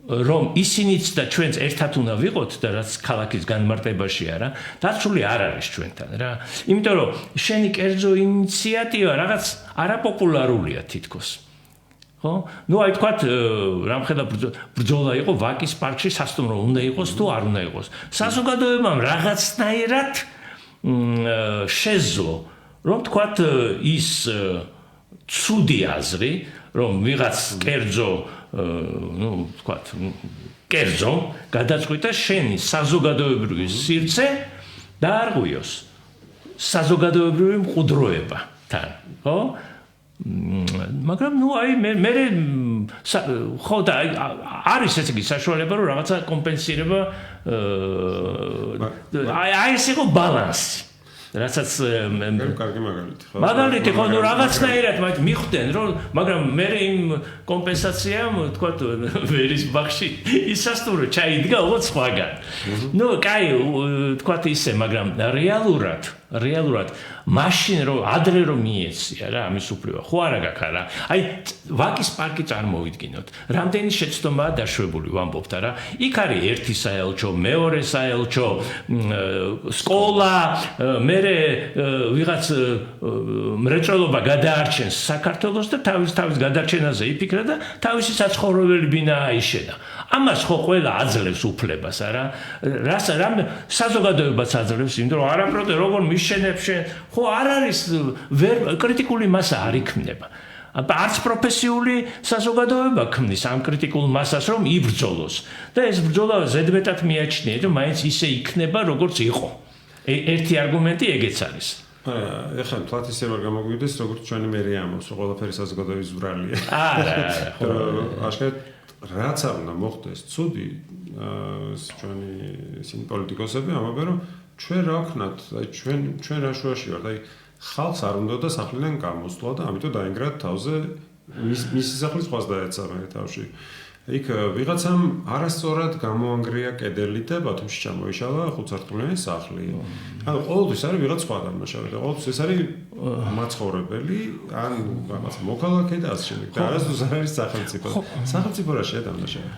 B: რომ ისინიც და ჩვენც ერთად უნდა ვიყოთ და რაც ქალაქის განმარტებაშია რა, დაცული არ არის ჩვენთან რა. იმიტომ რომ შენი კერძო ინიციატივა რაღაც არაპოპულარულია თითქოს. ხო? ნუ აი თქვათ რამხელა ბრძოლა იყო ვაკის პარკში სასტუმრო უნდა იყოს თუ არ უნდა იყოს. საზოგადოებამ რაღაცნაირად შეძლო რომ თქვათ ის ცუდი აზრი რომ ვიღაც კერძო ну, თქვათ, კერძო გადაწყვიტა შენი საზოგადოებრივი სივრცე დაარღვიოს საზოგადოებრივი მყუდროება თან, ხო? მაგრამ ну აი მე ხო და არის ესე იგი საშუალება რომ რაღაცა კომპენსირება აი ეს იყო ბალანსი რასაც
A: კარგი მაგალითი ხო
B: მაგალითი ხო ნუ რაღაცნაირად მათ მიხვდნენ რომ მაგრამ მე იმ კომპენსაციამ თქვათ ვერის ბაღში ისასტურო ჩაიდგა უღო სხვაგან ნუ კაი თქვათ ისე მაგრამ რეალურად მაშინ რომ ადრე რომ მიეცია რა ამის უფლება ხო არა გაქვს რა აი ვაკის პარკი წარმოვიდგინოთ რამდენი შეცდომაა დაშვებული ვამბობთ რა იქ არის ერთი საელჩო მეორე საელჩო სკოლა მე ვიღაც მრეწველობა გადაარჩენს საქართველოს და თავის გადარჩენაზე იფიქრა და თავისი საცხოვრებელი ბინა აიშენა ამას ხო ყველა აძლევს უფლებას არა რას საზოგადოებაც აძლევს იმიტომ რომ არაფროდე როგორ მიშენებ შენ ხო არ არის კრიტიკული მასა არ იქმნება არც პროფესიული საზოგადოება ქმნის ამ კრიტიკულ მასას რომ იბრძოლოს და ეს ბრძოლა ზედმეტად მიაჩნია რომ მაინც ისე იქნება როგორც იყო ერთი არგუმენტი ეგეც არის
A: ეხლა თვათ ისე ვერ გამოგვიდეს როგორც ჩვენი მერე ამბობს რომ ყველაფერი საზოგადოების ბრალია
B: არა ხო
A: აშკარად რაც არ უნდა მოხდეს ცუდი ჩვენი ისინი პოლიტიკოსები ამბობენ რომ ჩვენ რა ვქნათ აი ჩვენ რა შუაში ვართ აი ხალხს არ უნდა და სახლიდან გამოსვლა და ამიტომ დაინგრა თავზე მისი სახლის ყვას დაეცა მე თავში იქ ვიღაცამ არასწორად გამოანგრია კედელი და ბათუმში ჩამოიშალა ხუთსართულიანი სახლი. ანუ ყოველთვის არის ვიღაც სხვა დამნაშავე და ყოველთვის ეს არის მაცხოვრებელი, ან რაღაც მოქალაქე და ასე შემდეგ. და არასდროს არ არის სახელმწიფო. სახელმწიფო რაშია დამნაშავე?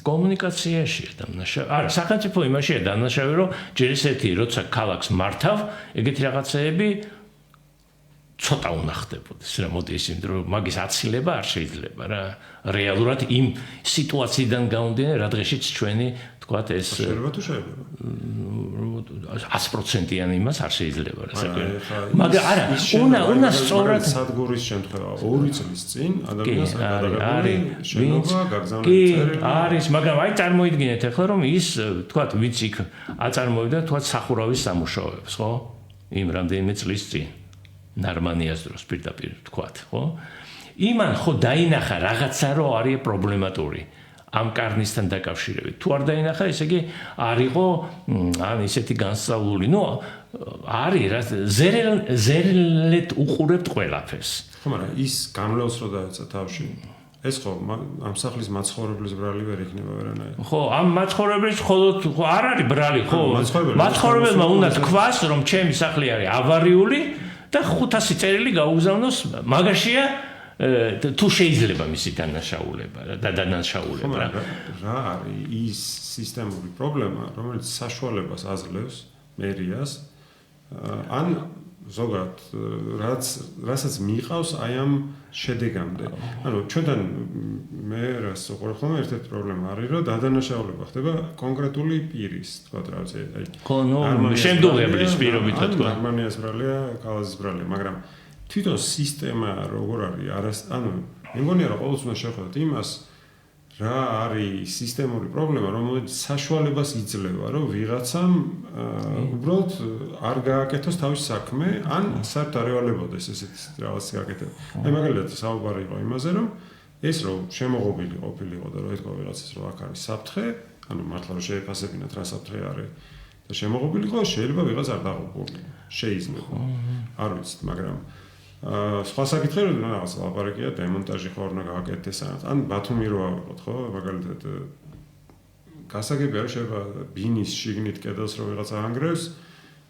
B: კომუნიკაციაშია დამნაშავე. არა, სახელმწიფო იმაშია დამნაშავე, რომ ჯერ ისეთი როცა ქალაქს მართავ, ეგეთი რაღაცეები ცოტა უნდა ხდებოდეს რა მოდის იმ დრო მაგის აცილება არ შეიძლება რა რეალურად იმ სიტუაციიდან გამომდინარე რა დღეშიც ჩვენი თქვათ ეს
A: შეიძლება თუ შეიძლება
B: 100%-იანი იმას არ შეიძლება რა საქმე მაგრამ არა უნდა სწორად
A: სადგურის შემთხვევა 2 წლის წინ ადამიანს გადაგებული შენობა გაგზავნა წერილი
B: არის მაგრამ აი წარმოიდგინეთ ახლა რომ ის თქვათ ვიც იქ აწარმოებდა თქვათ სახურავის სამუშაოებს ხო იმ რამდენიმე წლის წინ ნარმანიას დროს პირდაპირ თქვათ, ხო? იმან ხო დაინახა რაღაცა რო არის პრობლემატური ამ კარნისთან დაკავშირებით. თუ არ დაინახა, ესე იგი არ იყო ან ისეთი განსწავლული. ნუ არის რა ზერელეთ უყურებთ ყველაფერს.
A: ხო, მაგრამ ის გამლევს რო დაეცა თავში. ეს ხო ამ სახლის მაცხოვრებლის ბრალი ვერ იქნება ვერანაირად.
B: ხო, ამ მაცხოვრებლის მხოლოდ ხო არ არის ბრალი, ხო? მაცხოვრებელმა უნდა თქვას, რომ ჩემი სახლი არის ავარიული და 500 წერილი გაუგზავნოს მაგაშია თუ შეიძლება მისი დანაშაულება და დანაშაულება
A: რა არის ის სისტემური პრობლემა რომელიც საშუალებას აძლევს მერიას ან ზოგადად რასაც მიიყავს აი ამ შედეგამდე ანუ ჩვენთან მე რას ვუყურებ ხოლმე ერთ-ერთი პრობლემა არის რომ დადანაშაულება ხდება კონკრეტული პირის თქვა რა ვიცი აი
B: ხო ნუ შემდგომლების პირობით თქვა
A: გერმანიის ბრალია კალაზის ბრალია მაგრამ თვითონ სისტემა როგორ არის, ანუ მე მგონია რომ ყოველთვის უნდა შევხედოთ იმას, რა არის სისტემური პრობლემა, რომელიც საშუალებას იძლევა, რომ ვიღაცამ უბრალოდ არ გააკეთოს თავის საქმე, ან საერთოდ არ ევალებოდეს ესეთი რაღაც გაკეთება. აი მაგალითად საუბარი იყო იმაზე, რომ ეს რომ შემოღობილი ყოფილიყო და რომ ეთქვა ვიღაცას რომ აქ არის საფრთხე, ანუ მართლა რომ შეეფასებინათ რა საფრთხე არის და შემოღობილიყო, შეიძლება ვიღაც არ დაღუპულიყო. შეიძლება. არ ვიცით, მაგრამ სხვა საკითხები რაღაც ლაპარაკია დემონტაჟი ხო უნდა გააკეთდეს ან ბათუმი რო ავიღოთ ხო მაგალითად გასაგებია რომ შეიძლება ბინის შიგნით კედელს რო ვიღაცა ანგრევს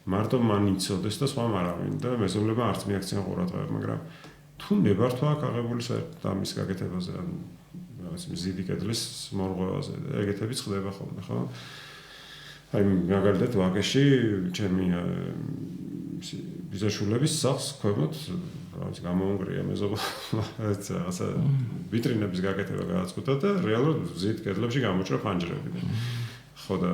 A: მარტო მან იცოდეს და სხვა არავინ და მეზობლებმა არც მიაქციან ყურადღება მაგრამ თუ ნებართვა აქვს აღებული საერთოდ ამის გაკეთებაზე ან რაღაც მზიდი კედლის მორღვევაზე ეგეთებიც ხდება ხოლმე ხო აი მაგალითად ვაკეში ჩემი ბიზაშულების სახს ქვემოთ რაღაც გამოუნგრია მეზობლა რაღაცა ვიტრინების გაკეთება გააცუთა და რეალურად ზით კედლებში გამოჭრა ფანჯრები ხო და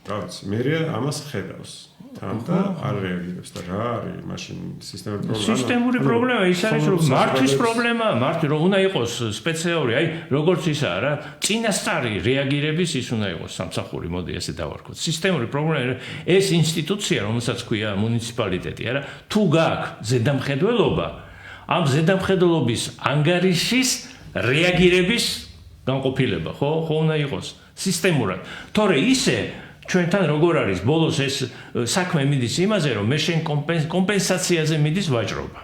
A: რაღაც მე ამას ხედავს თან და არ რეაგირებს და რა არის მაშინ
B: სისტემური პრობლემა ის არის რომ მართვის პრობლემა მარტო რომ უნდა იყოს სპეციალური აი როგორც ისა რა წინასწარი რეაგირების ის უნდა იყოს სამსახური მოდი ესე დავარქოთ სისტემური პრობლემა ეს ინსტიტუცია რომელსაც ქვია მუნიციპალიტეტი არა თუ გაქვს ზედამხედველობა ამ ზედამხედველობის ანგარიშის რეაგირების განყოფილება ხო უნდა იყოს სისტემურად თორე ისე ჩვენთან როგორ არის ბოლოს ეს საქმე მიდის იმაზე რომ მე შენ კომპენსაციაზე მიდის ვაჭრობა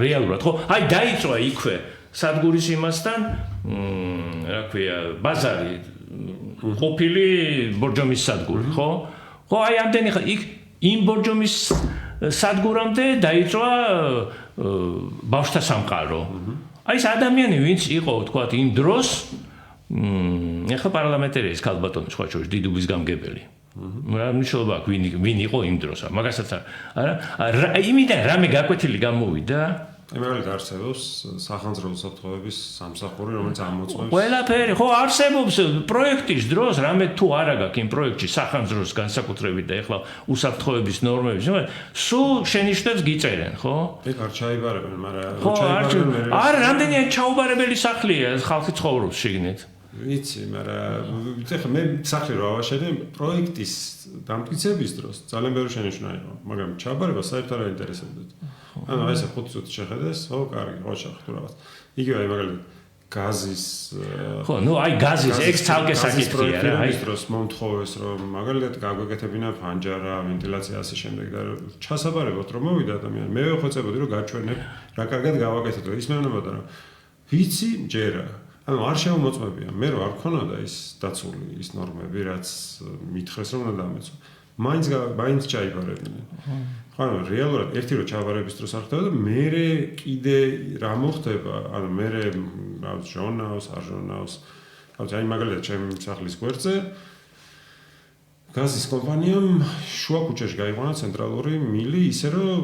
B: რეალურად ხო აი დაიწვა იქვე სადგურის იმასთან რა ქვია ბაზარი ყოფილი ბორჯომის სადგური ხო აი ამდენი იქ იმ ბორჯომის სადგურამდე დაიწვა ბავშვთა სამყარო აი ეს ადამიანი ვინც იყო თქვა იმ დროს ეხლა პარლამენტარია ეს ქალბატონი სხვა შორის დიდუბის გამგებელი. რა მნიშვნელობა აქვს ვინ იყო იმ დროს? მაგასაც არა იმიდან რამე გაკვეთილი გამოვიდა?
A: აი მაგალითად არსებობს სახანძრო უსაფრთხოების სამსახური რომელიც ამოწმებს
B: ყველაფერი ხო არსებობს პროექტის დროს რამე თუ არა გაქვს იმ პროექტში სახანძროს განსაკუთრებით და ეხლა უსაფრთხოების ნორმების სულ შენიშვნებს გიწერენ ხო?
A: ეგ არ ჩაიბარებენ მაგრამ
B: რო ჩაიბარებენ არა რამდენია ჩაუბარებელი სახლია ხალხი ცხოვრობს შიგნით
A: ვიცი, მაგრამ ეხლა მე სახლი რო ავაშენე პროექტის დამტკიცების დროს ძალიან ბევრი შენიშვნა იყო, მაგრამ ჩაბარება საერთოდ არ ინტერესებდათ. ანუ აი ესე 5 წუთი შეხედეს, ხო, კარგი, ხო შეხ თუ რაღაც. იგივე აი მაგალითად გაზის
B: ხო, ნუ აი გაზის ეგ ცალკე საკითხია რა, აი
A: დროს მომთხოვეს რომ მაგალითად გაგვეკეთებინა ფანჯარა, ვენტილაცია ასე შემდეგ და ჩასაბარებოთ რომ მოვიდა ადამიანი. მე ვეხვეწებოდი რომ გაჩვენებ რა კარგად გავაკეთოთ, ის მეუბნებოდა რომ ვიცი, ჯერა ანუ არ შემოწმებია მე რო არ ქონოდა ის დაცული ის ნორმები რაც მითხრეს რომ უნდა დამეწო მაინც ჩაიბარებდნენ ხო რეალურად ერთი რო ჩაბარების დროს არ ხდება და მე კიდე რა მოხდება ანუ მე რა ჟურნალს არ ჟურნალს აი მაგალითად ჩემი სახლის გვერდზე გაზის კომპანიამ შუა ქუჩაში გაიყვანა ცენტრალური მილი ისე რომ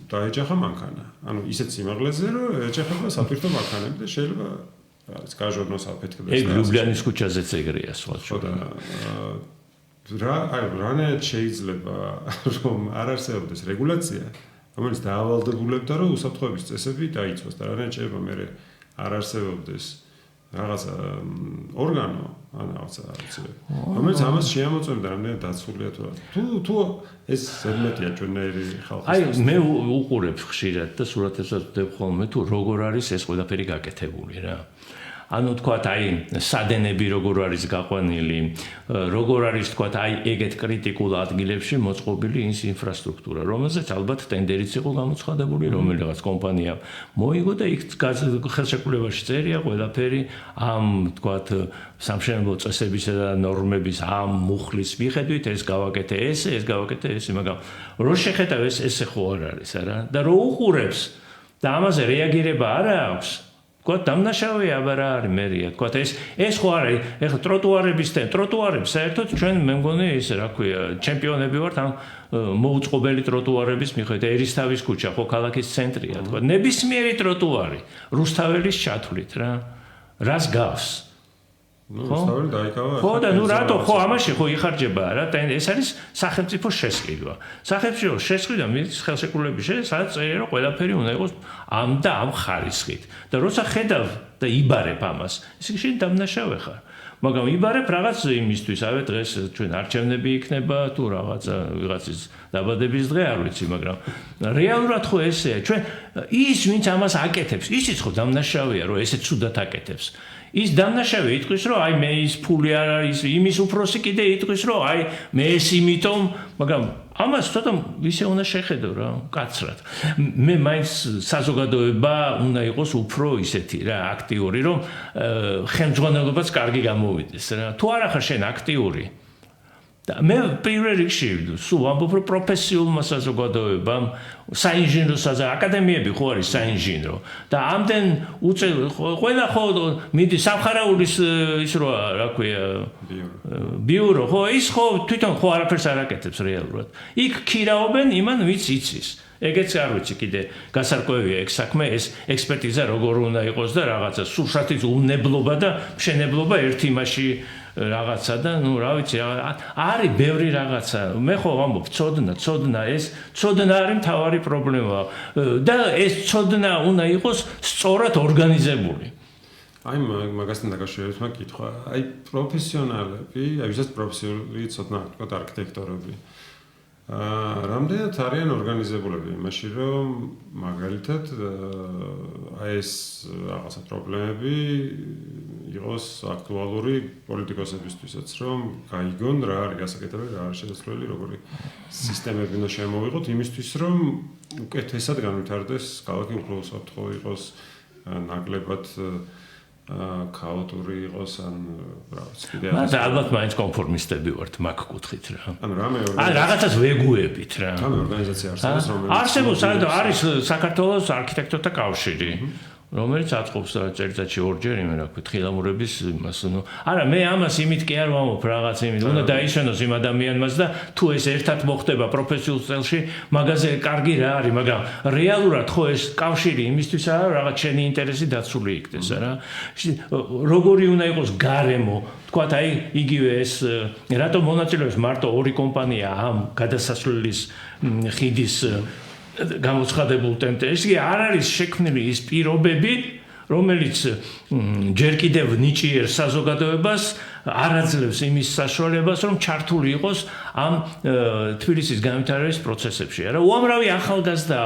A: დაეჯახა მანქანა ანუ ისეთ სიმაღლეზე რომ ეჯახება საპირთო მანქანები და შეიძლება ეს გაჟორნოს აფეთქდეს.
B: ეგ ლუბლიანის ქუჩაზეც ეგრეა სხვა შორის.
A: რანაირად შეიძლება რომ არ არსებობდეს რეგულაცია, რომელიც დაავალდებულებდა რომ უსაფრთხოების წესები დაიცვას და რანაირად შეიძლება მე არ არსებობდეს რაღაცა ორგანო, ან რაღაცა რომელიც ამას შეამოწმებდა რამდენად დაცულია თუ ეს ზედმეტია ჩვენნაირი ხალხის.
B: აი მე უყურებ ხშირად და სურათებსაც ვდებ ხოლმე თუ როგორ არის ეს ყველაფერი გაკეთებული რა. ანუ თქვათ აი სადენები როგორ არის გაყვანილი, როგორ არის თქვათ აი ეგეთ კრიტიკულ ადგილებში მოწყობილი ის ინფრასტრუქტურა, რომელზეც ალბათ ტენდერიც იყო გამოცხადებული, რომელიღაც კომპანიამ მოიგო და იქ ხელშეკრულებაში წერია ყველაფერი ამ თქვათ სამშენებლო წესებისა და ნორმების ამ მუხლის მიხედვით ეს გავაკეთე ესე, ეს გავაკეთე ესე, მაგრამ რო შეხედავ ესე ხო არ არის არა და რო უყურებს და ამაზე რეაგირება არ აქვს თქვა დამნაშავეა აბა რა არის მერია თქვა ეს ხო არის ეხლა ტროტუარები საერთოდ ჩვენ მე მგონი ის რა ქვია ჩემპიონები ვართ ამ მოუწყობელი ტროტუარების მიხედვით ერისთავის ქუჩა ხო ქალაქის ცენტრია თქვა ნებისმიერი ტროტუარი რუსთაველის ჩათვლით რა რას გავს
A: სწავლი დაიკავა.
B: ხო და ნუ რატო ხო ამაში ხო იხარჯება რა და ეს არის სახელმწიფოს შესყიდვა. სახელმწიფოს შესყიდვა მის ხელშეკრულების სადაც წერია რომ ყველაფერი უნდა იყოს ამ და ამ ხარისხით. და როცა ხედავ და იბარებ ამას, ისე შენ დამნაშავე ხარ. მაგრამ იბარებ რაღაც იმისთვის, ავე დღეს ჩვენ არჩევნები იქნება თუ რაღაცა ვიღაცის დაბადების დღე არ ვიცი, მაგრამ რეალურად ხო ესეა. ჩვენ ის ვინც ამას აკეთებს, ისიც ხო დამნაშავეა, რომ ესე ცუდად აკეთებს. ის დამნაშავე იტყვის, რომ აი მე ის ფული არ არის, იმის უფროსი კიდე იტყვის, რომ აი მე ეს იმიტომ, მაგრამ ამას ცოტა ისე უნდა შეხედო რა, კაცრად. მე მაინც საზოგადოება უნდა იყოს უფრო ისეთი რა, აქტიური, რომ ხელმძღვანელობაც კარგი გამოვიდეს რა. თუ არ ახარ შენ აქტიური და მე პირველ რიგში სულ ვამბობ რომ პროფესიულმა საზოგადოებამ საინჟინრო აკადემიები ხო არის საინჟინრო და ამდენ ყველა ხო მიდი სამხარაულის ის რა ქვია ბიურო ხო ის ხო თვითონ ხო არაფერს არ აკეთებს რეალურად იქ ქირაობენ იმან ვიც იცის ეგეც არ ვიცი კიდე გასარკვევია ეგ საქმე ეს ექსპერტიზა როგორ უნდა იყოს და რაღაცა სულშათის უნებლობა და მშენებლობა ერთ იმაში რაღაცა და ნუ რა ვიცი არის ბევრი რაღაცა მე ხო ვამბობ ცოდნა ეს ცოდნა არის მთავარი პრობლემა და ეს ცოდნა უნდა იყოს სწორად ორგანიზებული
A: აი მაგასთან დაკავშირებით მაგ კითხვა აი პროფესიონალები აი ვისაც პროფესიული ცოდნა აქვს არქიტექტორები რამდენად არიან ორგანიზებულები იმაში რომ მაგალითად აი ეს რაღაცა პრობლემები იყოს აქტუალური პოლიტიკოსებისთვისაც რომ გაიგონ რა არის გასაკეთებელი რა არის შესაძლებელი როგორი სისტემები უნდა შემოვიღოთ იმისთვის რომ უკეთესად განვითარდეს ქალაქი უფრო უსაფრთხო იყოს ნაკლებად ქაოტური იყოს ან რა ვიცი კიდე
B: მაგრამ ალბათ მაინც კონფორმისტები ვართ მაგ კუთხით რა
A: ანუ რამე
B: რაღაცას ვეგუებით რა
A: რამე ორგანიზაცია არსებობს რომელიც
B: არსებობს არის საქართველოს არქიტექტორთა კავშირი რომელიც აწყობს წელიწადში ორჯერ იმენ რა ქვია თხილამურების იმას ნუ არა მე ამას იმით კი არ ვამბობ რაღაც იმით უნდა დაიშენოს იმ ადამიანმაც და თუ ეს ერთად მოხდება პროფესიულ წელში მაგაზე კარგი რა არის მაგრამ რეალურად ხო ეს კავშირი იმისთვისაა რაღაც შენი ინტერესი დაცული იქნეს რა როგორი უნდა იყოს გარემო თქვათ აი იგივე ეს რატომ მონაწილეობს მარტო ორი კომპანია ამ გადასასვლელის ხიდის გამოცხადებულ ტემპერატურაში არ არის შექმნილი ის პირობები, რომელიც ჯერ კიდევ ნიჭიერს საზოგადოებას არ აძლევს იმის საშუალებას, რომ ჩართული იყოს ამ თბილისის განვითარების პროცესებში. რა უამრავი ახალგაზრდა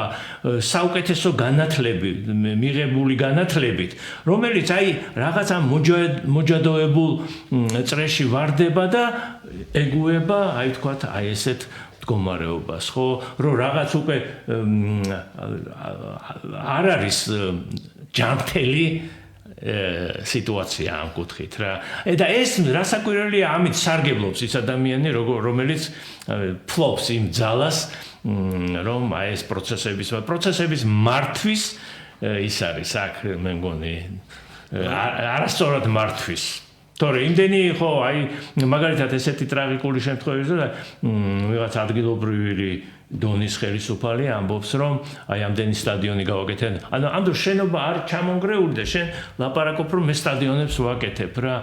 B: საუკეთესო განათლებით, მიღებული განათლებით, რომელიც აი რაღაც ამ მოჯადოებულ წრეში ვარდება და ეგუება, აი თქვათ, აი ესეთ მდგომარეობას, ხო, რომ რაღაც უკვე არ არის ჯანმრთელი სიტუაცია ამ კუთხით რა. და ეს რასაკვირველია ამით სარგებლობს ის ადამიანი, რომელიც ფლობს იმ ძალას, რომ აი ეს პროცესების მართვის ის არის აქ მე მგონი არასწორად მართვის თორე იმდენი ხო აი მაგალითად ესეთი ტრაგიკული შემთხვევები და ვიღაც ადგილობრივი დონის ხელისუფალი ამბობს რომ აი ამდენი სტადიონი გავაკეთე. ანუ ამ დროს შენობა არ ჩამონგრეული და შენ ლაპარაკობ რომ მე სტადიონებს ვაკეთებ რა.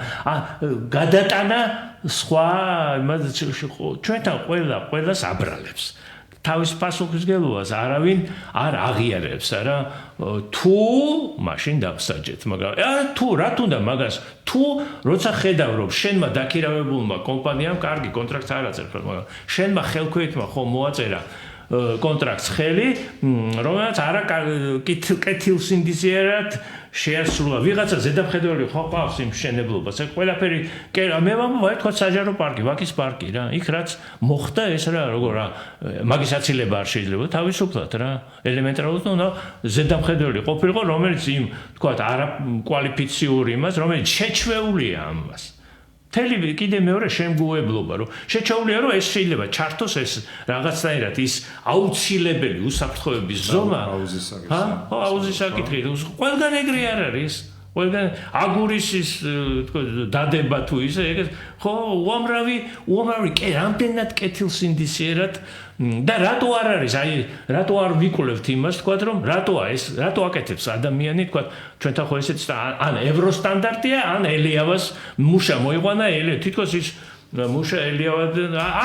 B: გადატანა სხვა ჩვენთან ყველას აბრალებს. თავის პასუხისგებლობას არავინ არ აღიარებს რა თუ მაშინ დავსაჯეთ მაგრამ თუ რა თუნდა მაგას თუ როცა ხედავ რომ შენმა დაქირავებულმა კომპანიამ კარგი კონტრაქტს არ აწერს მაგრამ შენმა ხელქვეითმა ხო მოაწერა კონტრაქტს ხელი რომელიც არა კეთილსინდისიერად შეასრულა ვიღაცა ზედამხედველი ხო ყავს იმ მშენებლობას ეს ყველაფერი მე ვამბობ თქვა საჯარო პარკი ვაკის პარკი რა იქ რაც მოხდა ეს რა როგორ რა მაგის აცილება არ შეიძლება თავისუფლად რა ელემენტარულად უნდა ზედამხედველი ყოფილიყო რომელიც იმ თქვა არა კვალიფიციური იმას რომელიც შეჩვეულია ამას თელი კიდე მეორე შემგუებლობა რომ შეჩაულია რომ ეს შეიძლება ჩართოს ეს რაღაცნაირად ის აუცილებელი უსაფრთხოების ზონა
A: აუზის საკითხი
B: ყველგან ეგრე არ არის ყველგან აგურის ის დადება თუ ისე ეგ ხო უამრავი რამდენად კეთილსინდისიერად და რატო არ არის აი რატო არ ვიკვლევთ იმას თქვა რომ რატო აკეთებს ადამიანი თქვა ჩვენთან ხო ესეც ან ევროსტანდარტია ან ელიავას მუშა მოიყვანა თითქოს ის მუშა ელიავა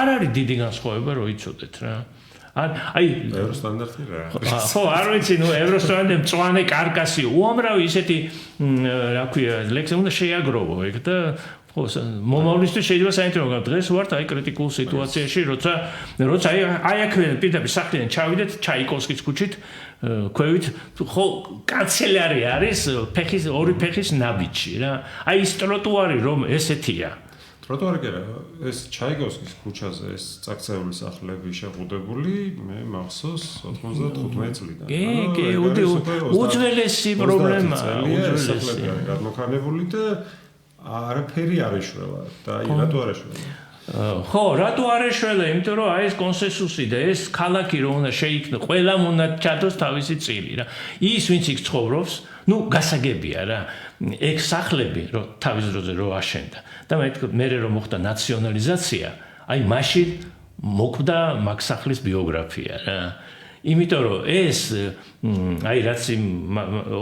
B: არ არის დიდი განსხვავება რო იცოდეთ რა აი
A: ევროსტანდარტი რა
B: ხო არ ვიცი ნუ ევროსტანდარტი მწვანე კარკასი უამრავი ისეთი რა ქვია ლექსი უნდა შეაგროვო ეგ და ხო მომავლისთვის შეიძლება საინტერესო დღეს ვართ აი კრიტიკულ სიტუაციაში როცა აი აქვე პირდაპირ სახლიდან ჩავიდეთ ჩაიკოვსკის ქუჩით ქვევით ხო კანცელარი არის ორი ფეხის ნაბიჯი რა აი ის ტროტუარი რომ ესეთია
A: ტროტუარი კი რა ეს ჩაიკოვსკის ქუჩაზე ეს წაქცეული სახლები შეღუდებული მე მახსოვს 95 წლიდან
B: კი უძველესი პრობლემაა
A: უძველესი გადმოქანებული და არაფერი არ ეშველა და აი რატო არ ეშველა
B: ხო რატო არ ეშველა იმიტომ რომ აი ეს კონსენსუსი და ეს ქალაქი რომ უნდა შეიქმნა ყველამ უნდა ჩადოს თავისი წილი რა ის ვინც იქ ცხოვრობს ნუ გასაგებია რა ეგ სახლები რომ თავის დროზე რო აშენდა და მე რომ მოხდა ნაციონალიზაცია აი მაშინ მოკვდა მაგ სახლის ბიოგრაფია რა იმიტომ რომ ეს აი რაც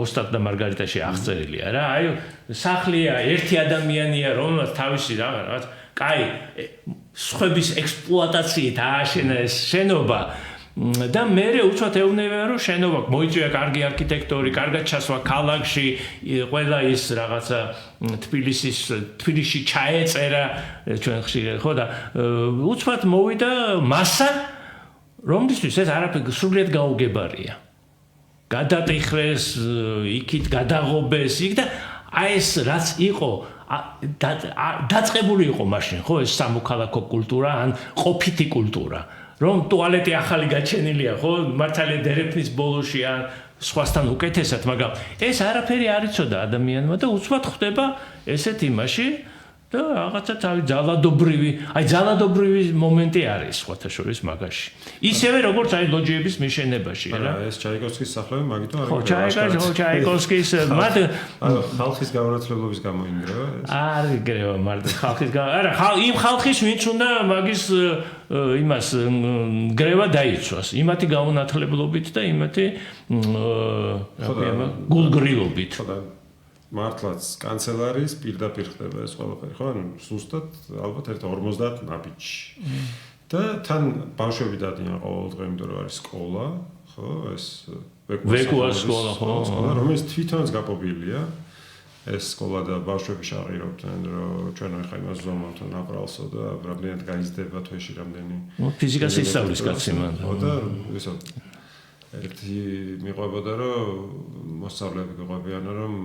B: ოსტატ და მარგარიტაში აღწერილია რა აი სახლია ერთი ადამიანია რომელსაც თავისი რაღაც კაი სხვების ექსპლუატაციით ააშენა ეს შენობა და მე უცბად ეუბნება რომ შენობა მოიწვია კარგი არქიტექტორი, კარგად ჩასვა ქალაქში, ყველა ის რაღაცა თბილისში ჩაეწერა ჩვენ ხშირად ხო და უცბად მოვიდა მასა რომლისთვის ეს არაფერი სრულიად გაუგებარია. გადატიხრეს, იქით გადაღობეს, იქ და აი ეს რაც იყო დაწყებული იყო მაშინ, ხო, ეს სამოქალაქო კულტურა ან ყოფითი კულტურა. რომ ტუალეტი ახალი გაჩენილია, ხო, მართალია დერეფნის ბოლოში ან სხვასთან უკეთესად, მაგრამ ეს არაფერი არ იცოდა ადამიანმა და უცბად ხდება ესეთ იმაში და რაღაცა თავი ძალადობრივი მომენტი არის სხვათა შორის მაგაში. ისევე როგორც აი ლოჯიების მიშენებაში, რა.
A: ეს ჩაიკოვსკის სახლები მაგითო არ
B: იქნება. ხო, ჩაიკოვსკის
A: ხალხის გაურაცლებლობის გამო ინგრევა ეს.
B: არ იგრევა მარტო ხალხის არა, იმ ხალხის ვინც უნდა მაგის იმას გრევა დაიცვას. იმათი გაუნათლებლობით და იმათი გულგრილობით.
A: მართლაც კანცელარის პირდაპირ ხდება ეს ყველაფერი, ხო? ანუ ზუსტად ალბათ ერთ 50 ნაბიჯში. და თან ბავშვები დადიან ყოველდღე, იმიტომ რომ არის სკოლა, ხო? ეს
B: ვეკუა სკოლა, ხო?
A: რომელიც თვითონაც გაპობილია. ეს სკოლა და ბავშვები შაღირობდნენ, რომ ჩვენ ახლა იმას ვზომავთ ნაპრალსო და რამდენად გაიზრდება თვეში რამდენი.
B: ფიზიკას ისწავლის კაცი მან.
A: ხო და ისო ერთი მიყვებოდა რომ მოსწავლეები გიყვებიან რომ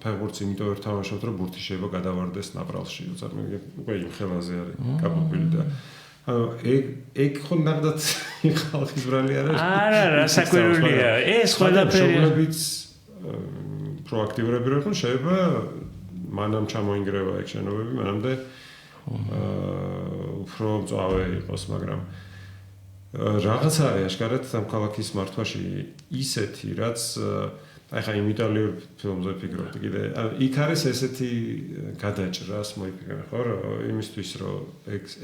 A: ფეხბურთს იმიტომ ვერ თამაშობთ რომ ბურთი შეიძლება გადავარდეს ნაპრალში უცარმე უკვე იმ ხელაზე არის კაპობილი და ანუ ეგ ხო ნახდათ ხალხის ბრალი არ არის
B: არა რასაკვირველია ეს ყველაფერი
A: პროაქტიურები რომ შეიძლება მანამ ჩამოინგრევა ეგ შენობები მანამდე უფრო მწვავე იყოს მაგრამ რაღაცა არის აშკარად ამ ქალაქის მართვაში ისეთი რაც აი ხა იმ იტალიურ ფილმზე ფიქრობდი კიდე იქ არის ესეთი გადაჭრას მოიფიქრე ხო იმისთვის რომ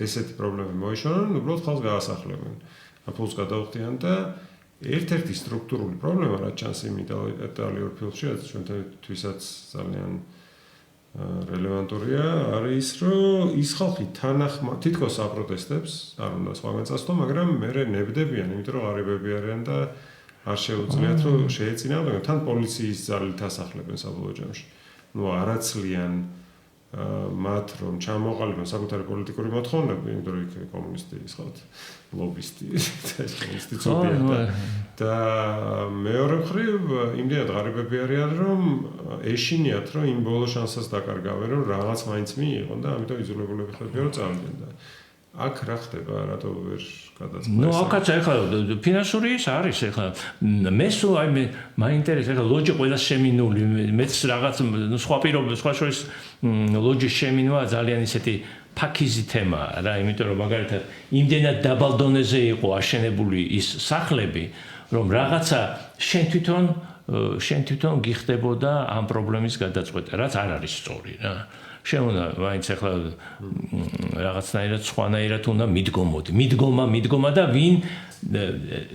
A: ესეთი პრობლემები მოიშორონ უბრალოდ ხალხს გაასახლებენ აფულს გადავხდიან და ერთ-ერთი სტრუქტურული პრობლემა რაც ჩანს იმ იტალიურ ფილმში რაც ჩვენთვისაც ძალიან რელევანტურია არის რომ ის ხალხი თითქოს აპროტესტებს არ უნდა სხვაგან წასვლო მაგრამ მე ნებდებიან იმიტომ რომ ღარიბები არიან და არ შეუძლიათ რომ შეეწინააღმდეგონ თან პოლიციის ძალით ასახლებენ საბოლოო ჯამში ნუ არაცლიან მათ რომ ჩამოყალიბონ საკუთარი პოლიტიკური მოთხოვნები იმიტომ რომ იქ კომუნისტი ისხოთ ლობისტი და მეორე მხრივ იმდენად ღარიბები არიან რომ ეშინიათ რომ იმ ბოლო შანსს დაკარგავენ რომ რაღაც მაინც მიიღონ და ამიტომ იზოლებულები ხდებიან რომ წავიდნენ და აქ რა ხდება რატო ვერ გადაწყდა
B: ნუ აქაც ახლა ფინანსური ის არის ახლა მესო აი მე მაინტერესებს ახლა ლოჯი ყველა შემინული მეც რაღაც სხვა პირობებს სხვა შორის ლოჯის შემინვა ძალიან ისეთი ფაქიზი თემაა რა იმიტომ რომ მაგალითად იმდენად დაბალ დონეზე იყო აშენებული ის სახლები რომ რაღაცა შენ თვითონ შენ თვითონ გიხდებოდა ამ პრობლემის გადაწყვეტა, რაც არ არის სწორი რა. შენ უნდა მაინც ახლა რაღაცნაირად სხვანაირად უნდა მიდგომა და ვინ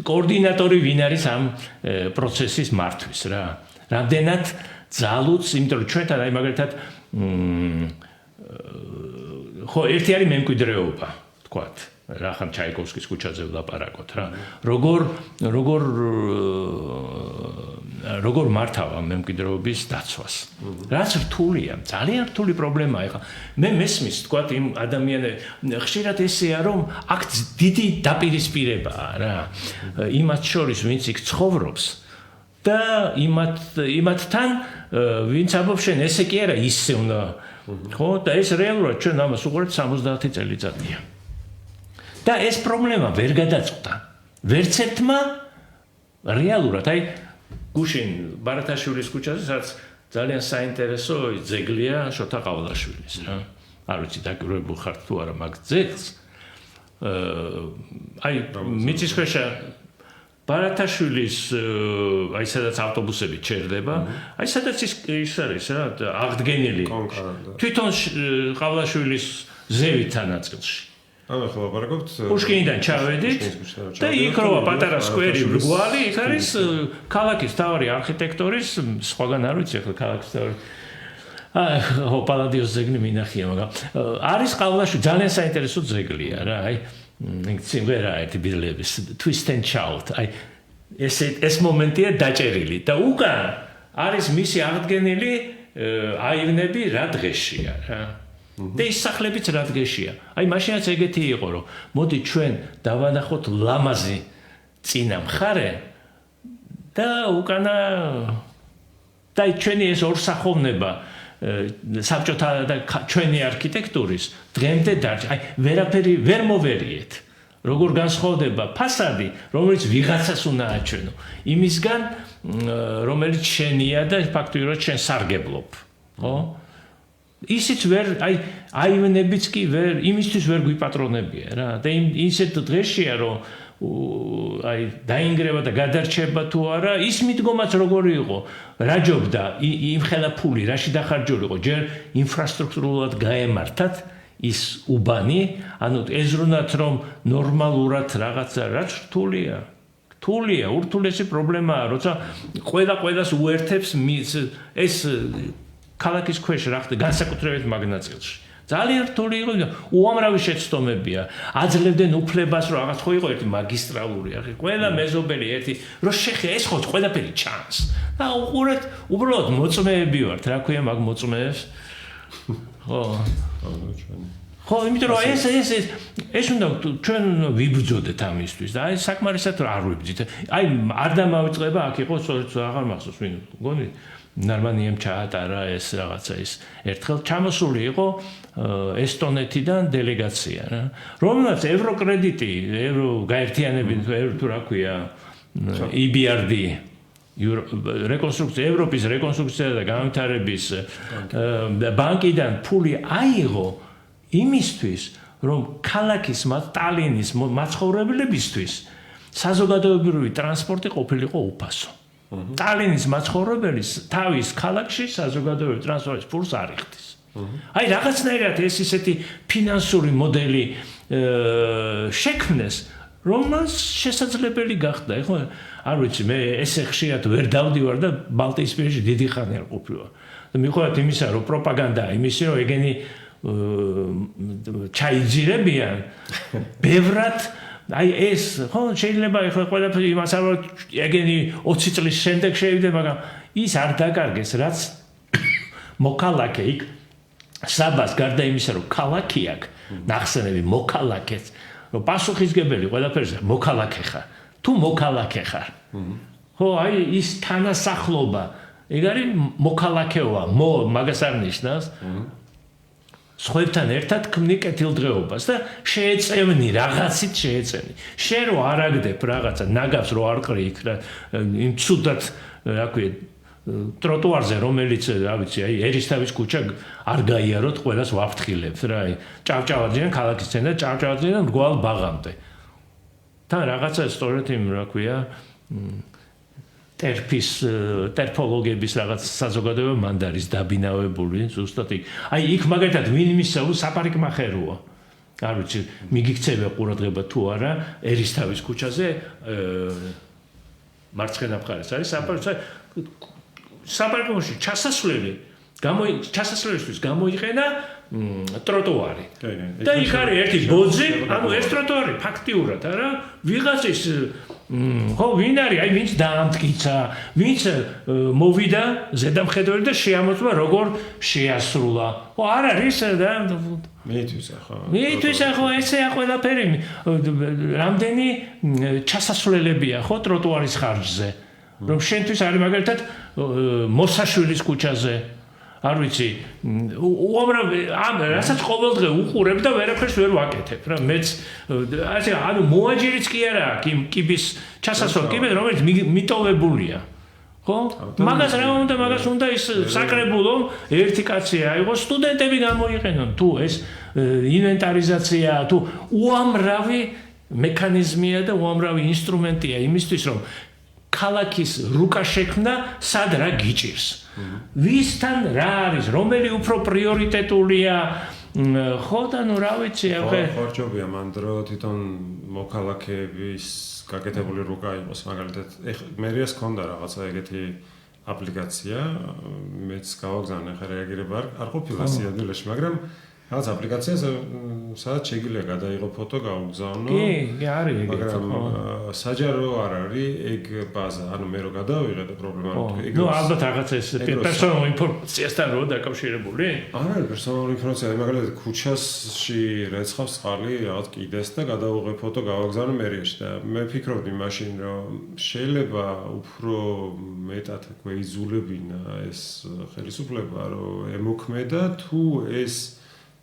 B: კოორდინატორი ვინ არის ამ პროცესის მართვის რა. რამდენად ძალუც, იმიტომ რომ ჩვენთან აი მაგალითად ხო ერთი არის მემკვიდრეობა, თქვათ. რა ხან ჩაიკოვსკის ქუჩაზე ვლაპარაკოთ რა. როგორ მართავა მემკვიდრეობის დაცვას. რაც რთულია, ძალიან რთული პრობლემაა ეხლა. მე მესმის თქვათ იმ ადამიანებს ხშირად ესეა რომ აქ დიდი დაპირისპირებაა რა. იმათ შორის ვინც იქ ცხოვრობს და იმათთან ვინც ამბობს შენ ესე კი არა ისე უნდა ხო და ეს რეალურად ჩვენ ამას უყურებთ 70 წელიწადია. და ეს პრობლემა ვერ გადაწყვეტა. ვერც ერთმა რეალურად, აი გუშინ ბარათაშვილის ქუჩაზე, სადაც ძალიან საინტერესო ძეგლია შოთა ყავლაშვილის რა. არ ვიცი დაკავშირებული ხართ თუ არა მაგ ძეგლს. აი მიწისქვეშა ბარათაშვილის აი სადაც ავტობუსები ჩერდება, აი სადაც ის არის რა, აღდგენილი. თვითონ ყავლაშვილის ზევითთან ნაწილში.
A: ახლა ვაპარაკობთ
B: პუშკინიდან ჩავედით და იქ როა პატარა სკვერი ბრგვალი, იქ არის ქალაქის თავი არქიტექტორის, სხვაგან არ ვიცი ახლა ქალაქის თავი. ხო, პალადიოს ძეგლი მინახია, მაგრამ არის ყავლაშვილი ძალიან საინტერესო ძეგლია რა, აი სიმღერაა ერთი ბიძლების twist and shout. აი ეს მომენტია დაჭერილი და უკან არის მისი აღდგენილი აივნები რა დღეშია რა. და ის სახლებიც რა დღეშია. აი მაშინაც ეგეთი იყო რომ მოდი ჩვენ დავანახოთ ლამაზი წინა მხარე და უკანა და ჩვენი ეს ორსახოვნება საბჭოთა და ჩვენი არქიტექტურის დღემდე დარჩა. აი ვერაფერი ვერ მოვერიეთ. როგორ განსხვავდება ფასადი, რომელიც ვიღაცას უნდა აჩვენო, იმისგან რომელიც შენია და ფაქტობრივად შენ სარგებლობ, ხო? ისიც ვერ აი აივნებიც კი ვერ იმისთვის ვერ გვიპატრონებია რა და ისეთ დღეშია რომ აი დაინგრევა და გადარჩება თუ არა ის მიდგომაც როგორი იყო რა ჯობდა იმხელა ფული რაში დახარჯული იყო ჯერ ინფრასტრუქტურულად გაემართათ ის უბანი ანუ ეზრუნათ რომ ნორმალურად რაღაცა რაც რთულია ურთულესი პრობლემაა როცა ყველას უერთებს ეს ქალაქის ქვეშ რა ხდება განსაკუთრებით მაგნაწილში ძალიან რთული იყო უამრავი შეცდომებია აძლევდნენ უფლებას რომ რაღაც ხო იყო ერთი მაგისტრალური ახი ყველა მეზობელი ერთი რომ შეხე ეს ხო ყველაფერი ჩანს და უყურეთ უბრალოდ მოწმეები ვართ რა ქვია მაგ მოწმეებს ხო იმიტომ რომ ეს უნდა ჩვენ ვიბრძოდეთ ამისთვის და აი საკმარისად არ ვიბრძით აი არ დამავიწყება აქ იყო სწორედ აღარ მახსოვს ვინ გონი ნარმანიამ ჩაატარა ეს რაღაცა ის ერთხელ ჩამოსული იყო ესტონეთიდან დელეგაცია რა რომელსაც ევროკრედიტი გაერთიანებით თუ რა ქვია EBRD ევროპის რეკონსტრუქცია და განვითარების ბანკიდან ფული აიღო იმისთვის რომ ქალაქის ტალინის მაცხოვრებლებისთვის საზოგადოებრივი ტრანსპორტი ყოფილიყო უფასო ტალინის მაცხოვრებლის თავის ქალაქში საზოგადოებრივი ტრანსპორტის ფულს არ იხდის. აი რაღაცნაირად ეს ისეთი ფინანსური მოდელი შექმნეს, რომელიც შესაძლებელი გახდა. ეხლა არ ვიცი, მე ესე ხშირად ვერ დავდივარ და ბალტიისპირეთში დიდი ხანი არ ყოფილა. და მიუხედავად იმისა, რომ პროპაგანდაა, იმისი რომ ეგენი ჩაიძირებიან, ბევრად აი ეს ხო შეიძლება ახლა ყველაფერი იმას არ ეგენი 20 წლის შემდეგ შევიდე მაგრამ ის არ დაკარგეს რაც მოქალაქე იქ საბას გარდა იმისა რომ ქალაქი აქვს ნახსენები მოქალაქეც რომ პასუხისგებელი ყველაფერზე მოქალაქე ხარ თუ მოქალაქე ხარ ხო აი ის თანასახლობა ეგ არის მოქალაქეობა მაგას არ ნიშნავს სხვებთან ერთად ქმნი კეთილდღეობას და შეეწევნი რაღაცით შეეწევნი. შენ რო არ აგდებ რაღაცა ნაგავს რო არ ყრი იქ იმ ცუდად რა ქვია ტროტუარზე რომელიც რა ვიცი აი ერისთავის ქუჩა არ გაიაროთ ყველას ვაფრთხილებთ რა აი ჭავჭავაძიდან ქალაქის ცენტრ ჭავჭავაძიდან მრგვალ ბაღამდე. თან რაღაცა სწორედ იმ რა ქვია ტერფის ტერფოლოგების რაღაც საზოგადოება მანდ არის დაბინავებული ზუსტად იქ. აი იქ მაგალითად ვინ მისაუ საპარიკმახეროა. არ ვიცი, მიგიქცევა ყურადღება თუ არა ერისთავის ქუჩაზე მარცხენა მხარეს არის საპარკოში ჩასასვლელისთვის გამოიყენა ტროტუარი. და იქ არის ერთი ბოძი, ანუ ეს ტროტუარი ფაქტიურად არა ვიღაცის ხო ვინ არის, აი ვინც დაამტკიცა, ვინც მოვიდა ზედამხედველი და შეამოწმა როგორ შეასრულა. ხო არ არის და მითვის ახო ესეა ყველაფერი რამდენი ჩასასვლელებია ხო ტროტუარის ხარჯზე რომ შენთვის არის მაგალითად მოსაშვილის ქუჩაზე არ ვიცი უამრავი რასაც ყოველდღე უყურებ და ვერაფერს ვერ ვაკეთებ რა მეც ასე ანუ მოაჯირიც კი არა აქ იმ კიბის ჩასასვლელ კიბე რომელიც მიტოვებულია ხო მაგას რა უნდა მაგას უნდა ის საკრებულო ერთი კაცი აიღოს სტუდენტები გამოიყენონ თუ ეს ინვენტარიზაცია თუ უამრავი მექანიზმია და უამრავი ინსტრუმენტია იმისთვის რომ ქალაქის რუკა შექმნა სად რა გიჭირს ვისთან რა არის რომელი უფრო პრიორიტეტულია ხო და ნუ რა ვიცი ახლა
A: ხორჯობია მან დრო თვითონ მოქალაქეების გაკეთებული რუკა იყოს მაგალითად მერიას ქონდა რაღაცა ეგეთი აპლიკაცია მეც გავაგზავნე ხა რეაგირება არ ყოფილა სიადვილეში მაგრამ რაღაც აპლიკაციას სადაც შეიძლება გადაიღო ფოტო გავგზავნო
B: კი არის ეგეთი
A: მაგრამ საჯარო არ არის ეგ ბაზა ანუ მე რო გადავიღე და პრობლემა არ
B: ნუ ალბათ რაღაც ეს პერსონალურ ინფორმაციასთან რო დაკავშირებული
A: არ არის პერსონალური ინფორმაცია მაგალითად ქუჩაში რეცხავს წყალი რაღაც კიდეს და გადავიღე ფოტო გავაგზავნე მერიაში და მე ფიქრობდი მაშინ რომ შეიძლება უფრო მეტად გვეიზულებინა ეს ხელისუფლება რომ ემოქმედა თუ ეს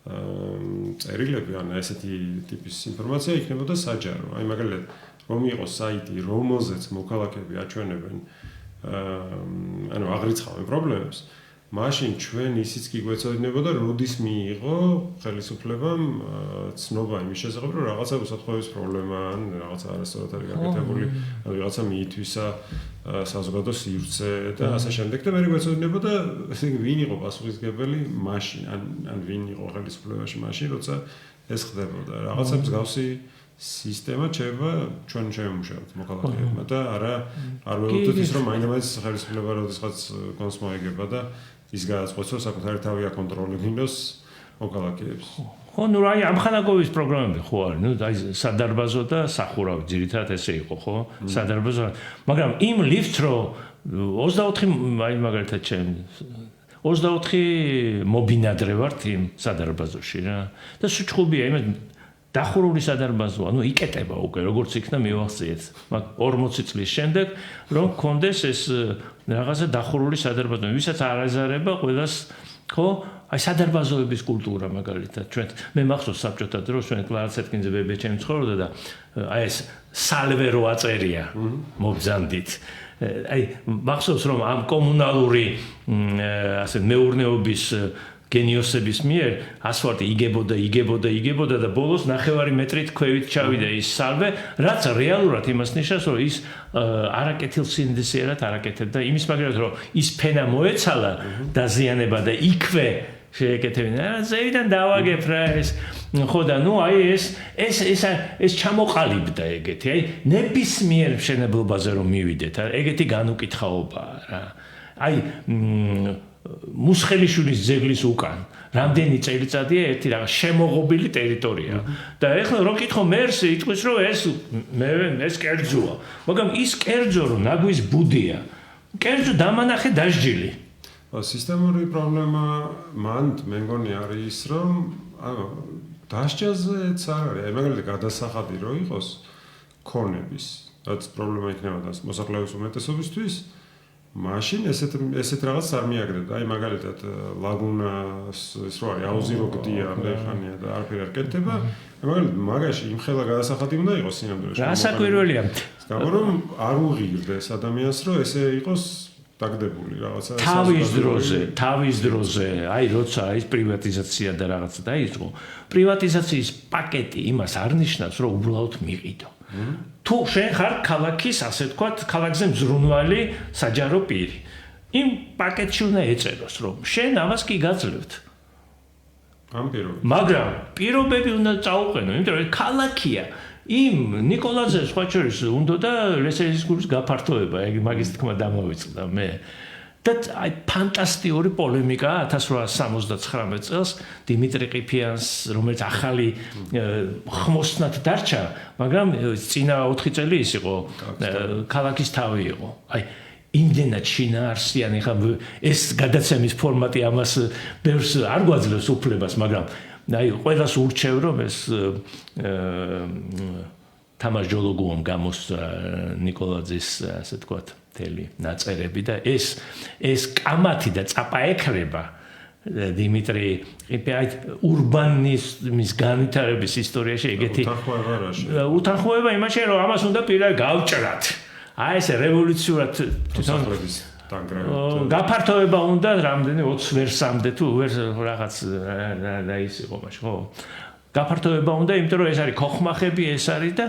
A: წერილები ან ესეთი ტიპის ინფორმაცია იქნებოდა საჯარო. აი მაგალითად, რომ იყოს საიტი, რომელზეც მოქალაქეები აჩვენებენ ანუ აღრიცხავენ პრობლემებს, მაშინ ჩვენ ისიც კი გვეცოდინებოდა, როდის მიიღო ხელისუფლებამ ცნობა იმის შესახებ, რომ რაღაცა უსაფრთხოების პრობლემა ან რაღაცა არასწორად არის გაკეთებული, ან რაღაცა მიითვისა საზოგადო სივრცე და ასე შემდეგ და მე გვეცოდინებოდა, ესე იგი ვინ იყო პასუხისმგებელი მაშინ, ან ვინ იყო ხელისუფლებაში მაშინ, როცა ეს ხდებოდა. რაღაცა მსგავსი სისტემა შეიძლება ჩვენ შევიმუშავოთ მოქალაქეებმა და არ ველოდოთ ის რომ მაინც ხელისუფლება როდესაც კონს მოეგება და ის გადაწყვეტს საკუთარი თავი აკონტროლებინოს მოქალაქეებს.
B: ხო, ნუ აი ამხანაგობის პროგრამები ხო არის, ნუ აი სადარბაზო და სახურავი ძირითადად ესე იყო, ხო? სადარბაზო. მაგრამ იმ ლიფტს რო 24 აი მაგალითად ჩემ 24 მობინადრე ვართ იმ სადარბაზოში რა. და სუჩხუბია იმას დახურული სადარბაზოა, ნუ იკეტება უკვე როგორც იქნა მივახციეთ. მაგ 40 წლის შემდეგ რომ კონდეს ეს რაღაცა დახურული სადარბაზო, ვისაც არ აზარება ყველას ხო? აი სადარბაზოების კულტურა მაგალითად ჩვენ მე მახსოვს საბჭოთა დროს ჩვენ კლარაცეტკინზე ბებიაჩემი ცხოვრობდა და აი ეს სალვე რო აწერია მობზანდით აი მახსოვს რომ ამ კომუნალური ასე მეურნეობის გენიოსების მიერ ასფალტი იგებოდა და ბოლოს 9 მეტრით ქვევით ჩავიდა ის სალვე, რაც რეალურად იმას ნიშნავს, რომ ის არაკეთილსინდისიერად არაკეთებდა იმის მაგალითად, რომ ის ფენა მოეცალა დაზიანება და იქვე შეეკეთებინა. ზევიდან დავაგებ რა ეს ხო და ნუ აი ეს ჩამოყალიბდა ეგეთი. აი ნებისმიერ მშენებლობაზე რომ მივიდეთ, ეგეთი განუკითხაობაა რა. აი მუსხელიშვილის ძეგლის უკან რამდენი წელიწადია ერთი რაღაც შემოღობილი ტერიტორია და ეხლა რო კითხო მერს იტყვის რომ ეს კერძოა მაგრამ ის კერძო რომ ნაგვის ბუდია კერძო დამანახე დასჯილი
A: სისტემური პრობლემა მანდ მე მგონი არის ის რომ ანუ დასჯაზეც არ არის მაგალითად გადასახადი რო იყოს ქონების რაც პრობლემა იქნება და მოსახლეობის უმეტესობისთვის მაშინ ესეთ რაღაც არ მიაგდებ. აი მაგალითად ლაგუნას ის რო არის აუზი რო გდია მეხანია და არაფერი არ კეთდება. მაგალითად მაგაში იმხელა გადასახადი უნდა იყოს სინამდვილეში.
B: რასაკვირველია.
A: გამო რომ არ უღირდეს ადამიანს რომ ესე იყოს დაგდებული რაღაცა
B: თავის დროზე აი როცა ის პრივატიზაცია და რაღაცა დაიწყო პრივატიზაციის პაკეტი იმას არ ნიშნავს რომ უბრალოდ მიყიდო თუ შენ ხარ ქალაქის, ასე ვთქვათ, ქალაქზე მზრუნვალი საჯარო პირი. იმ პაკეტში უნდა ეწეროს, რომ შენ ამას კი გაძლევთ.
A: ამ პირობებში.
B: მაგრამ პირობები უნდა წაუყენო, იმიტომ რომ ქალაქია. იმ ნიკოლაძეს სხვა შორის უნდა და ლესეისგურის გაფართოება, მაგის თქმა დამოვიწყდა მე. და აი ფანტასტიკური პოლემიკა 1879 წელს დიმიტრი ყიფიანს, რომელიც ახალი ხმოსნად დარჩა, მაგრამ წინა 4 წელი ის იყო ქალაქის თავი იყო. აი იმდენად შინაარსიანი ხა ეს გადაცემის ფორმატი ამას ბევრს არ გვაძლევს უფლებას, მაგრამ აი ყველას ურჩევ რომ ეს თამაშ ჯოლოგუამ გამოსცა ნიკოლაძის ასე ვთქვათ მთელი ნაწერები და ეს კამათი და წაპაექრება დიმიტრი ყიფიანი ურბანიზმის განვითარების ისტორიაში ეგეთი უთანხმოება იმაში რომ ამას უნდა პირად გავჭრათ აი ეს რევოლუციურად
A: თვითონების
B: გაფართოება უნდა რამდენი 20 ვერსამდე თუ ვერ რაღაც და ის იყო მაშინ ხო გაფართოება უნდა იმიტომ რომ ეს არის ქოხმახები ეს არის და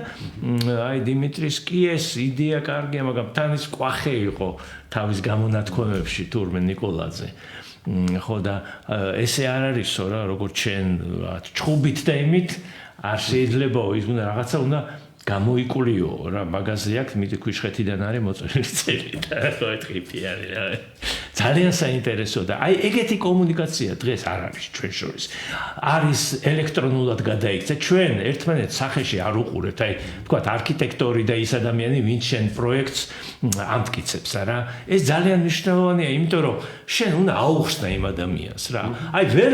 B: აი დიმიტრის კი ეს იდეა კარგია მაგრამ თან ის ყვახე იყო თავის გამონათქვამებში თურმე ნიკოლაძე ხო და ესე არ არისო რა როგორც შენ ჩხუბით და იმით არ შეიძლება ის უნდა რაღაცა უნდა გამოიკულიო რა მაგაზე აქვს მით ქვიშხეთიდან არის მოწერილი წელი და ხო ეთქიფი არის რა ძალიან საინტერესო და აი ეგეთი კომუნიკაცია დღეს არ არის ჩვენ შორის არის ელექტრონულად გადაიქცა ჩვენ ერთმანეთს სახეში არ უყურებთ აი თქვათ არქიტექტორი და ის ადამიანი ვინც შენ პროექტს ამტკიცებს რა ეს ძალიან მნიშვნელოვანია იმიტომ რომ შენ უნდა აუხსნა იმ ადამიანს რა აი ვერ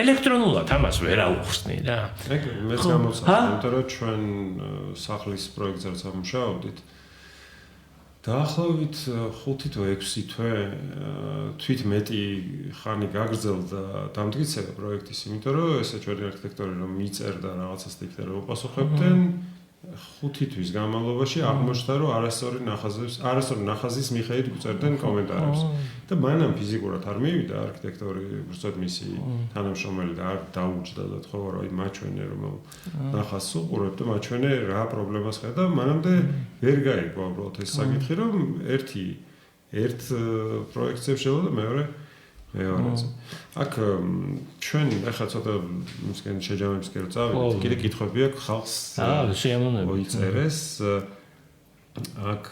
B: ელექტრონულად ამას ვერ აუხსნი რა
A: ეგ მეც გამოცადა იმიტომ რომ ჩვენ სახლის პროექტზე სამუშაობდით დაახლოებით 5 თუ 6 თვე თვით მეტი ხანი გაგრძელდა დამტკიცება პროექტის, იმიტომ რომ ესე ჩვენი არქიტექტორი რომ მიწერდა რაღაცას და იქ უპასუხებდნენ 5 თვის განმავლობაში აღმოჩნდა რომ არასწორი ნახაზის მიხედვით უწერდნენ კომენტარებს და მანამ ფიზიკურად არ მივიდა არქიტექტორი უბრალოდ მისი თანამშრომელი და არ დაუჯდა და თქვა რომ მაჩვენე რომ ნახაზს უყურებ და მაჩვენე რა პრობლემას ხედავ მანამდე ვერ გაიგო უბრალოდ ეს საკითხი რომ ერთ პროექტზე შევა და მეორე მეორეზე. აქ ჩვენ ახლა ცოტა მსგენ შეჯამებისკენ რო წავიდით, კიდე კითხვები აქვს ხალხს.
B: შეამონები.
A: მოიწერეს. აქ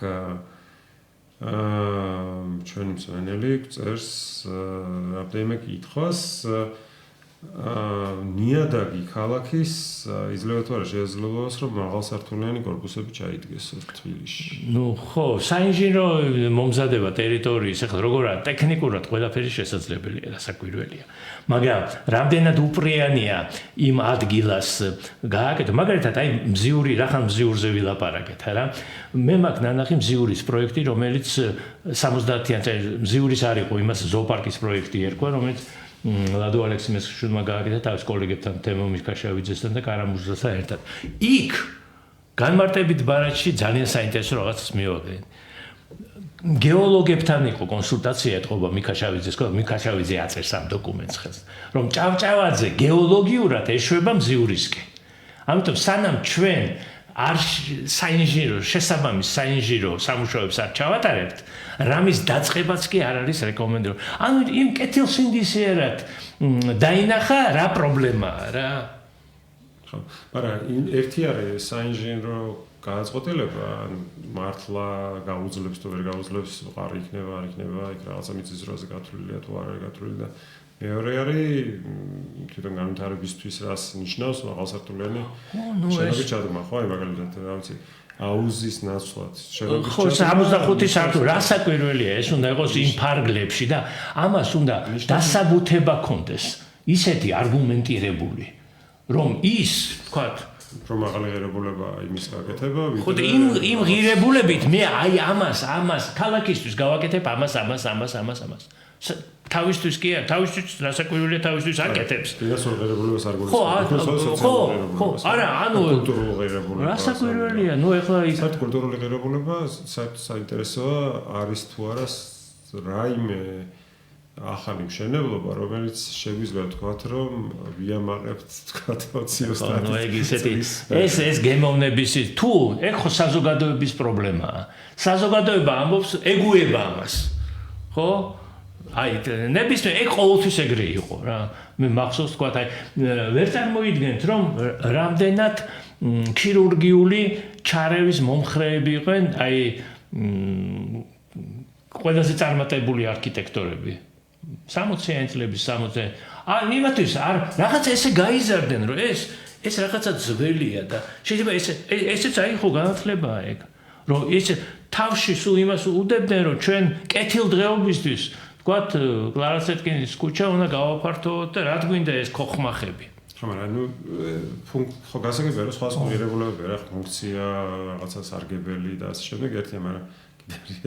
A: ჩვენ მსმენელი წერს რამდენიმე კითხვას. ნიადაგი ქალაქის იძლევა თუ არა შესაძლებლობას რომ მაღალსართულიანი კორპუსები ჩაიდგეს თბილისში.
B: ნუ ხო, საინჟინრო მომზადება ტერიტორიის ახლა როგორ არის ტექნიკურად ყველაფერი შესაძლებელია, რასაკვირველია. მაგრამ რამდენად უპრიანია იმ ადგილას გააკეთო, მაგალითად აი მზიური რახან მზიურზე ვილაპარაკეთ, არა? მე მაქვს ნანახი მზიურის პროექტი, რომელიც 70-იან წელს მზიურის არ იყო, იმას ზოოპარკის პროექტი ერქვა, რომელიც ლადო ალექსიმეშვილმა გააკეთა თავის კოლეგებთან თემო მიქაშავიძესთან და კარამურზასთან ერთად. იქ განმარტებით ბარათში ძალიან საინტერესო რაღაცას მივაგდნენ. გეოლოგებთან იყო კონსულტაცია ეთყობა მიქაშავიძეს, მიქაშავიძე აწერს ამ დოკუმენტს ხელს, რომ ჭავჭავაძე გეოლოგიურად ეშვება მზიურისკენ. ამიტომ სანამ ჩვენ არ საინჟინრო შესაბამის საინჟინრო სამუშაოებს არ ჩავატარებთ, რამის დაწყებაც კი არ არის რეკომენდებული. ანუ იმ კეთილსინდისიერად დაინახა რა პრობლემაა რა.
A: ხო, მაგრამ ერთი არის საინჟინრო გადაწყვეტილება, მართლა გაუძლებს თუ ვერ გაუძლებს, ყარი იქნება, არ იქნება, იქ რაღაცა მიწის ძროზე გათვლილია თუ არ არის გათვლილი და მეორე არის თვითონ განვითარებისთვის რას ნიშნავს მაღალსართულიანი შენობების ჩადგმა, ხო, აი მაგალითად, რა ვიცი, აუზის ნაცვლად შენობების
B: ხო, 65 სართული, რასაკვირველია, ეს უნდა იყოს იმ ფარგლებში და ამას უნდა დასაბუთება კონდეს, ისეთი არგუმენტირებული, რომ ის, თქვათ,
A: რომ მაღალი ღირებულება იმის გაკეთება,
B: ხო, იმ ღირებულებით მე აი ამას ქალაქისთვის გავაკეთებ ამას. თავისთვის კი არა, თავისთვის რასაკვირველია თავისთვის აკეთებს.
A: ფინანსურ ღირებულებას არ გულისხმობს.
B: ხო, არა, ანუ
A: კულტურული ღირებულება.
B: რასაკვირველია, ნუ ეხლა ის
A: კულტურული ღირებულება საინტერესოა არის თუ არა რაიმე ახალი მშენებლობა, რომელიც შეგვიძლია ვთქვათ, რომ ვიამაყებთ ვთქვათ 20-30.
B: ნუ ეგ ისეთი ეს გემოვნების თუ ეგ ხო საზოგადოების პრობლემაა. საზოგადოება ამბობს ეგუება ამას. ხო? აი ნებისმიერ ეგ ყოველთვის ეგრე იყო რა. მე მახსოვს ვთქვათ, აი ვერ წარმოიდგენთ რომ რამდენად ქირურგიული ჩარევის მომხრეები იყვენ, აი ყველაზე წარმატებული არქიტექტორები. 60-იანი წლების 60. იმათთვის არ რაღაცა ესე გაიზარდნენ, რომ ეს რაღაცა ძველია და შეიძლება ესეც აი ხო განათლებაა ეგ. რომ ეს თავში სულ იმას უდებდნენ, რომ ჩვენ კეთილდღეობისთვის ვთქვათ, კლარა ცეტკინის ქუჩა უნდა გავაფართოვოთ და რა გვინდა ეს ქოხმახები.
A: მაგრამ ხო გასაგებია რომ სხვა ღირებულებები რა ფუნქცია, რაღაცა სარგებელი და ასე შემდეგ ერთია, მაგრამ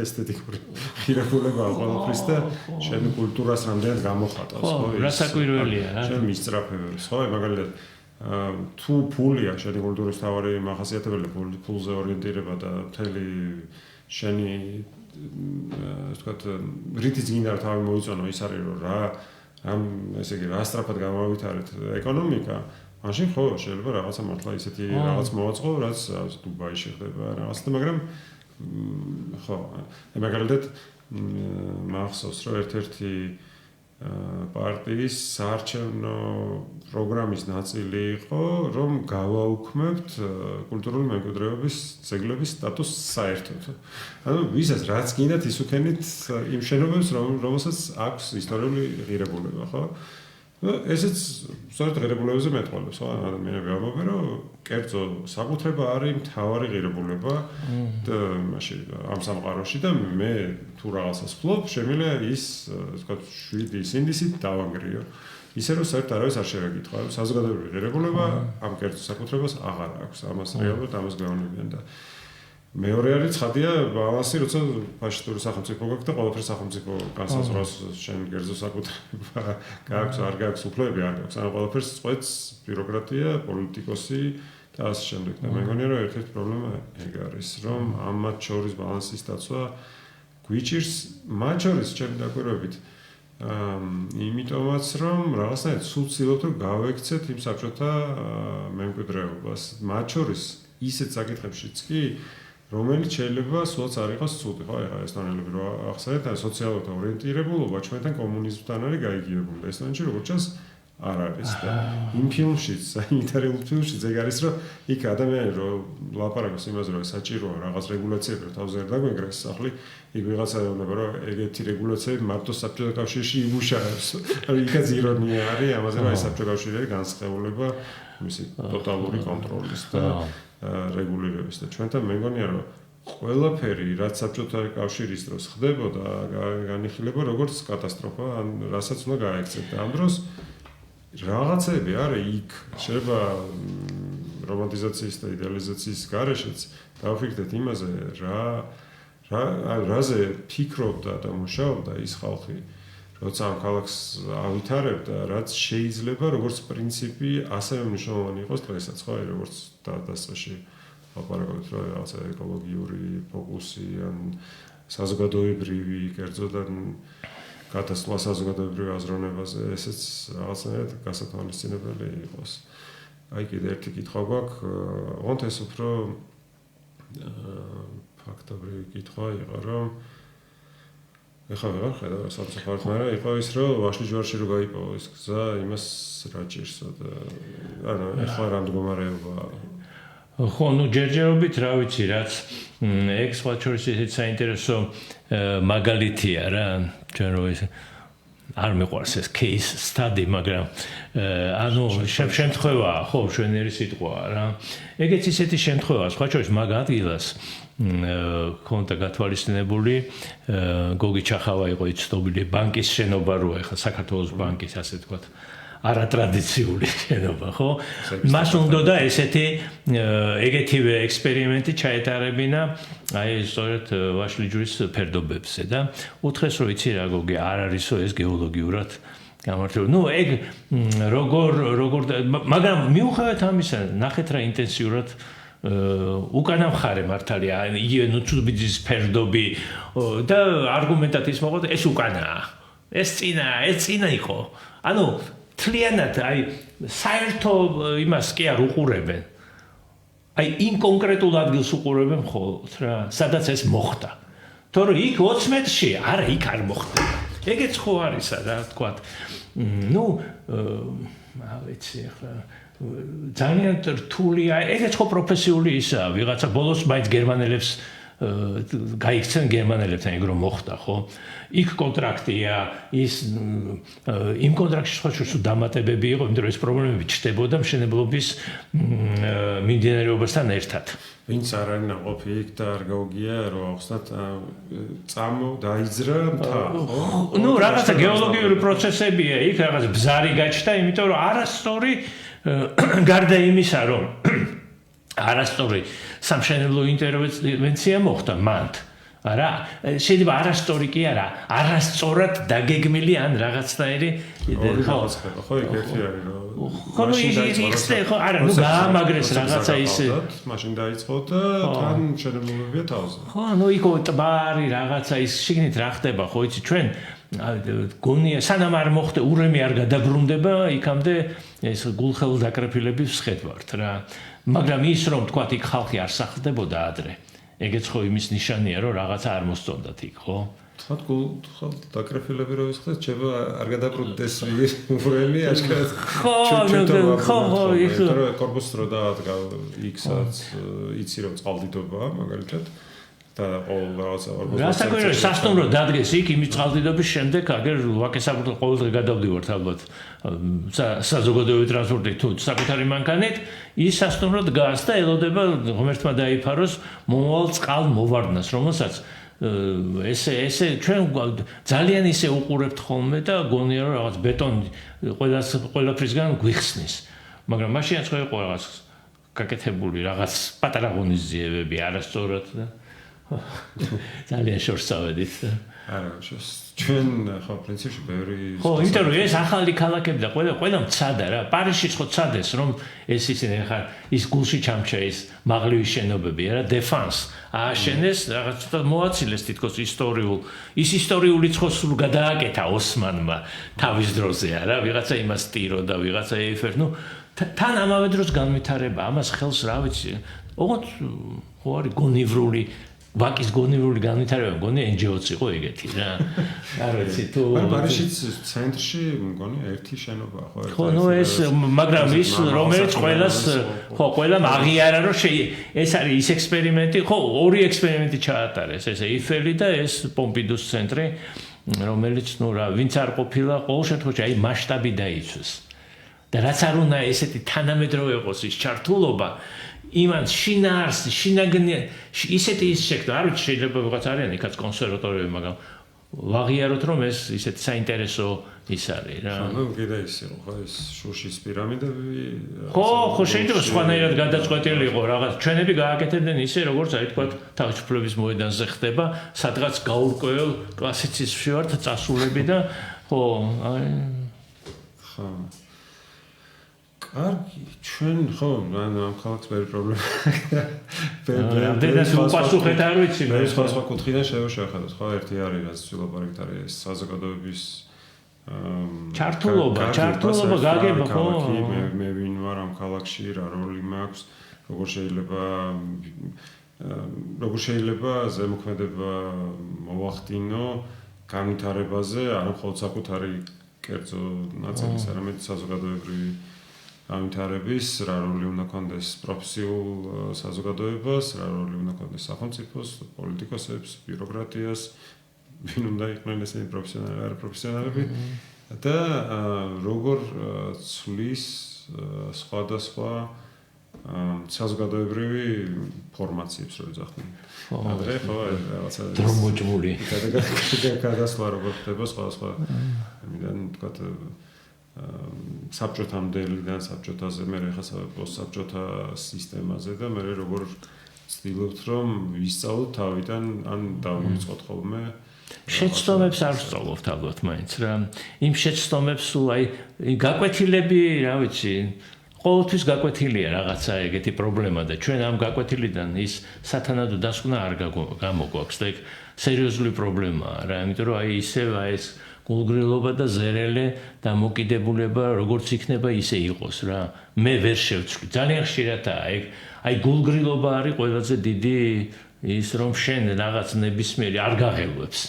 A: ესთეტიკური ღირებულება ყოველთვის და შენი კულტურას რამდენად გამოხატავს, ხო?
B: რა საკვირველია რა.
A: შენ მისწრაფებებს, ხო? მაგალითად თუ ფულია შენი კულტურის თავარი მახასიათებელი ფულზე ორიენტირება და მთელი შენი ვთქვათ რითიც გინდა თავი მოიწონო ის არის რომ ესე იგი რა სწრაფად გამოვითარეთ ეკონომიკა, მაშინ ხო შეიძლება რაღაცა მართლა ისეთი რაღაც მოვაწყო, რაც დუბაიში ხდება რაღაც და მაგრამ ხო, მაგალითად მახსოვს რომ ერთ-ერთი პარტიის საარჩევნო პროგრამის ნაწილი იყო, რომ გავაუქმებთ კულტურული მემკვიდრეობის ძეგლების სტატუსს საერთოდ. ანუ ვისაც რაც გინდათ ის უქენით იმ შენობებს, რომელსაც აქვს ისტორიული ღირებულება, ხო? ესეც სწორედ ღირებულებებზე მეტყველებს, ხო? ადამიანები ამბობენ, რომ კერძო საკუთრება არის მთავარი ღირებულება და მაშინ ამ სამყაროში და მე თუ რაღაცას ვფლობ, შემიძლია ის, ვთქვათ, 7 სინდისით დავანგრიო. ისე რომ საერთოდ არავის არ შევეკითხა, საზოგადოებრივი ღირებულება ამ კერძო საკუთრებას აღარ აქვს. ამას რეალურად ამას გვეუბნებიან და მეორე არის ცხადია ბალანსი, როცა ფაშისტური სახელმწიფო გაქვს და ყველაფერს სახელმწიფო განსაზღვრავს შენ კერძო საკუთრება გაქვს, არ გაქვს, უფლებები არ გაქვს. ანუ ყველაფერს წყვეტს ბიუროკრატია, პოლიტიკოსი და ასე შემდეგ. და მე მგონია რომ ერთ-ერთი პრობლემა ეგ არის, რომ ამ მათ შორის ბალანსის დაცვა გვიჭირს, მათ შორის ჩემი დაკვირვებით იმიტომაც რომ რაღაცნაირად სულ ცდილობთ რომ გავექცეთ იმ საბჭოთა მემკვიდრეობას. მათ შორის ისეთ საკითხებშიც კი რომელიც შეიძლება სულაც არ იყოს ცუდი, ხო? ეხლა ესტონელები რო ახსენეთ, აი სოციალურად ორიენტირებულობა ჩვენთან კომუნიზმთან არის გაიგივებული და ესტონეთში როგორც ჩანს არ არის და იმ ფილმშიც, ინტერვიულ ფილმშიც ეგ არის, რომ იქ ადამიანი რო ლაპარაკობს იმაზე, რომ საჭიროა რაღაც რეგულაციები რო თავზე არ დაგვეგრეს სახლი, იქ ვიღაცა ეუბნება, რომ ეგეთი რეგულაციები მარტო საბჭოთა კავშირში იმუშავებს. ანუ იქაც ირონია არის ამაზე, რომ აი საბჭოთა კავშირი არის განსხვავება მისი ტოტალური კონტროლის და რეგულირების და ჩვენთან მე მგონია რომ ყველაფერი რაც საბჭოთა კავშირის დროს ხდებოდა განიხილება როგორც კატასტროფა ან რასაც უნდა გაექცეთ და ამ დროს რაღაცები არის იქ შეიძლება რომანტიზაციის და იდეალიზაციის გარეშეც დავფიქრდეთ იმაზე რაზე ფიქრობდა და მუშაობდა ის ხალხი როცა ამ ქალაქს ავითარებდა რაც შეიძლება როგორც პრინციპი ასევე მნიშვნელოვანი იყოს დღესაც ხო როგორც დასწრებში ლაპარაკობთ რომ რაღაცა ეკოლოგიური ფოკუსი ან საზოგადოებრივი კერძოდან გადასვლა საზოგადოებრივ აზროვნებაზე ესეც რაღაცნაირად გასათვალისწინებელი იყოს. აი კიდე ერთი კითხვა გვაქვს, ოღონდ ეს უფრო ფაქტობრივი კითხვა იყო, რომ ეხლა ვეღარ ხედავ სამწუხაროდ, მაგრამ იყო ის, რომ ვაშლი ჯვარში რო გაიპოვა ის გზა, იმას რა ჭირსო და ანუ ეხლა რა მდგომარეობაა.
B: ხო, ნუ ჯერჯერობით რა ვიცი, რაც ეგ სხვა შორის ისეთ საინტერესო მაგალითია რა, ჩვენ რო ეს არ მიყვარს ეს case study, მაგრამ ანუ შემთხვევაა, ხო, შვენიერი სიტყვაა რა. ეგეც ისეთი შემთხვევაა, სხვა შორის მაგ ადგილას ქონდა გათვალისწინებული გოგი ჩახავა იყო იცნობილი ბანკის შენობა რო ეხლა საქართველოს ბანკის ასე თქვათ არატრადიციული შენობა, ხო? მას უნდა ესეთი ეგეთივე ექსპერიმენტი ჩაეტარებინა აი სწორედ ვაშლიჯვრის ფერდობებზე და უთხრეს რომ იცი რა გოგი არ არისო ეს გეოლოგიურად გამართული. ნუ ეგ როგორ მაგრამ მიუხედავად ამისა ნახეთ რა ინტენსიურად უკანა მხარე მართალია იგივე ნუცუბიძის ფერდობი და არგუმენტად ის მოყვა ეს უკანაა. ეს წინა იყო. ანუ თლიანად აი საერთო იმას კი არ უყურებენ. აი იმ კონკრეტულ ადგილს უყურებენ მხოლოდ რა, სადაც ეს მოხდა. თორე იქ 20 მეტრში არა იქ არ მოხდება. ეგეც ხო არის რა თქვა. ნუ ვიცი ახლა ძალიან რთულია, ეგეც ხო პროფესიული ისაა, ვიღაცა ბოლოს მაინც გერმანელებს გაიქცენ გერმანელებთან ეგ რომ მოხდა, ხო? იქ კონტრაქტია, ის იმ კონტრაქტში სხვა შუს დამატებები იყო, იმიტომ რომ ეს პრობლემები ჩნდებოდა მშენებლობის მიმდინარეობასთან ერთად.
A: ვინც არ არის ნაყოფი იქ და არ გაუგია, რომ ახსნათ დაიძრა მთა, ხო?
B: ნუ რაღაცა გეოლოგიური პროცესებია, იქ რაღაც ბზარი გაჩნდა, იმიტომ რომ არასწორი გარდა იმისა, რომ არასწორი სამშენებლო ინტერვენცია მოხდა მანდ. არა, შეიძლება არასწორი კი არა, არასწორად დაგეგმილი ან რაღაცნაირი
A: ხო, იქ ერთი არის რომ
B: ხო, ხო, არა, ნუ გაამაგრეს რაღაცა ისე.
A: მაშინ დაიწყო და თან მშენებლობებია თავზე.
B: ხო, ნუ იქ ტბარი რაღაცა ის შიგნით რა ხდება, ხო, იცი ჩვენ გონია სანამ არ მოხდა ურემი არ გადაბრუნდება, იქამდე ეს გულხელ დაკრეფილების ვსხედავთ რა. მაგრამ ის რომ თქვა იქ ხალხი არ სახლდებოდა ადრე. ეგეც ხო იმის ნიშანია რომ რაღაცა არ მოსწონდათ იქ, ხო?
A: თქვა გულხელ დაკრეფილები რო ისხდეთ, შეიძლება არ გადაბრუნდეს ურემი აშკარად.
B: ხო,
A: იქ კორპუსს რო დაადგა იქსაც იცი რომ წყალდიდობაა მაგალითად. და ყოველ რაღაცა 40
B: რასაკვირველია სასტუმრო დადგეს იქ იმის წყალდიდობის შემდეგ აგერ ვაკესაბურთო ყოველდღე გადავდივართ ალბათ საზოგადოებრივი ტრანსპორტით თუ საკუთარი მანქანით ის სასტუმრო დგას და ელოდება ღმერთმა დაიფაროს მომავალ წყალმოვარდნას რომელსაც ესე ჩვენ ძალიან ისე უყურებთ ხოლმე და გონია რომ რაღაც ბეტონი ყველაფრისგან გვიხსნის მაგრამ მაშინაც ხო იყო რაღაც გაკეთებული რაღაც პატარა ღონისძიებები არასწორად და ძალიან შორს წავედით.
A: არა, ჩვენ ხო პრინციპში ბევრი
B: ხო, იმიტომ რომ ეს ახალი ქალაქები და ყველა მცადა რა. პარიზშიც ხო ცადეს რომ ეს ისინი ხარ ის გულში ჩამჩა ის მაღლივი შენობები რა, დეფანს ააშენეს, რაღაც ცოტა მოაცილეს თითქოს ისტორიული ცხოსრულ გადააკეთა ოსმანმა თავის დროზე რა, ვიღაცა იმას ტირო და ვიღაცა ეიფერ, ნუ თან ამავე დროს განვითარება, ამას ხელს რა ვიცი. ოღონდ ხო არის გონივრული ვაკის გონივრული განვითარება მგონი NGO-ც იყო ეგეთი რა. არ ვიცი თუ
A: პარიზშიც ცენტრში მგონი ერთი შენობაა ხო
B: ხო ნუ ეს მაგრამ ის რომელიც ყველამ აღიარა რომ ეს არის ის ექსპერიმენტი ხო ორი ექსპერიმენტი ჩაატარეს ეს ეიფელი და ეს პომპიდუს ცენტრი რომელიც ნუ რა ვინც არ ყოფილა ყოველ შემთხვევაში აი მასშტაბი დაიცვეს და რაც არ უნდა ესეთი თანამედროვე იყოს ის ჩართულობა იმან შინაარსი, შინაგნია, ისეთი ის შექმნა, არ ვიცი შეიძლება ვიღაც არიან იქაც კონსერვატორები, მაგრამ ვაღიაროთ რომ ეს ისეთი საინტერესო ის არის რა.
A: ნუ კიდე ის იყო, ხო, ეს შუშის პირამიდები.
B: ხო, შეიძლება სხვანაირად გადაწყვეტილი იყო რაღაც. ჩვენები გააკეთებდნენ ისე, როგორც აი თქვა თავისუფლების მოედანზე ხდება, სადღაც გაურკვეველ კლასიციზმში ვართ წასულები და ხო, აი
A: ხო კარგი, ჩვენ ხო, ამ ქალაქს ბევრი პრობლემა აქვს.
B: დედას უპასუხეთ არ ვიცი.
A: მე სხვა კუთხიდან შევხედოთ, ხო, ერთი არის რაც ვილაპარაკეთ არის საზოგადოების
B: ჩართულობა გაგება ხო?
A: მე ვინ ვარ ამ ქალაქში, რა როლი მაქვს, როგორ შეიძლება ზემოქმედება მოვახდინო განვითარებაზე, არა მხოლოდ საკუთარი კერძო ნაწილის, არამედ საზოგადოებრივი განვითარების, რა როლი უნდა კონდეს პროფესიულ საზოგადოებას, რა როლი უნდა კონდეს სახელმწიფოს, პოლიტიკოსებს, ბიუროკრატიას, ვინ უნდა იყვნენ ესენი პროფესიონალები, არაპროფესიონალები და როგორ ცვლის სხვადასხვა საზოგადოებრივი ფორმაციებს რო ეძახდნენ. ადრე ხო რაღაცა
B: დრომოჭმული.
A: გადასვლა როგორ ხდება სხვადასხვა იმიდან თქვათ საბჭოთამდელიდან საბჭოთაზე მე ხა პოსტსაბჭოთა სისტემაზე და მე როგორ ვცდილობთ რომ ვისწავლოთ თავიდან ან დავივიწყოთ ხოლმე
B: შეცდომებს არ ვსწავლობთ ალბათ მაინც რა იმ შეცდომებს სულ აი გაკვეთილები რა ვიცი ყოველთვის გაკვეთილია რაღაცა ეგეთი პრობლემა და ჩვენ ამ გაკვეთილიდან ის სათანადო დასკვნა არ გამოგვაქვს და ეგ სერიოზული პრობლემაა რა იმიტომ რომ აი ისევ აი ეს გულგრილობა და ზერელი დამოკიდებულება როგორც იქნება ისე იყოს რა. მე ვერ შევცვლი. ძალიან ხშირადაა ეგ. აი გულგრილობა არის ყველაზე დიდი ის რომ შენ რაღაც ნებისმიერი არ გაღელვებს.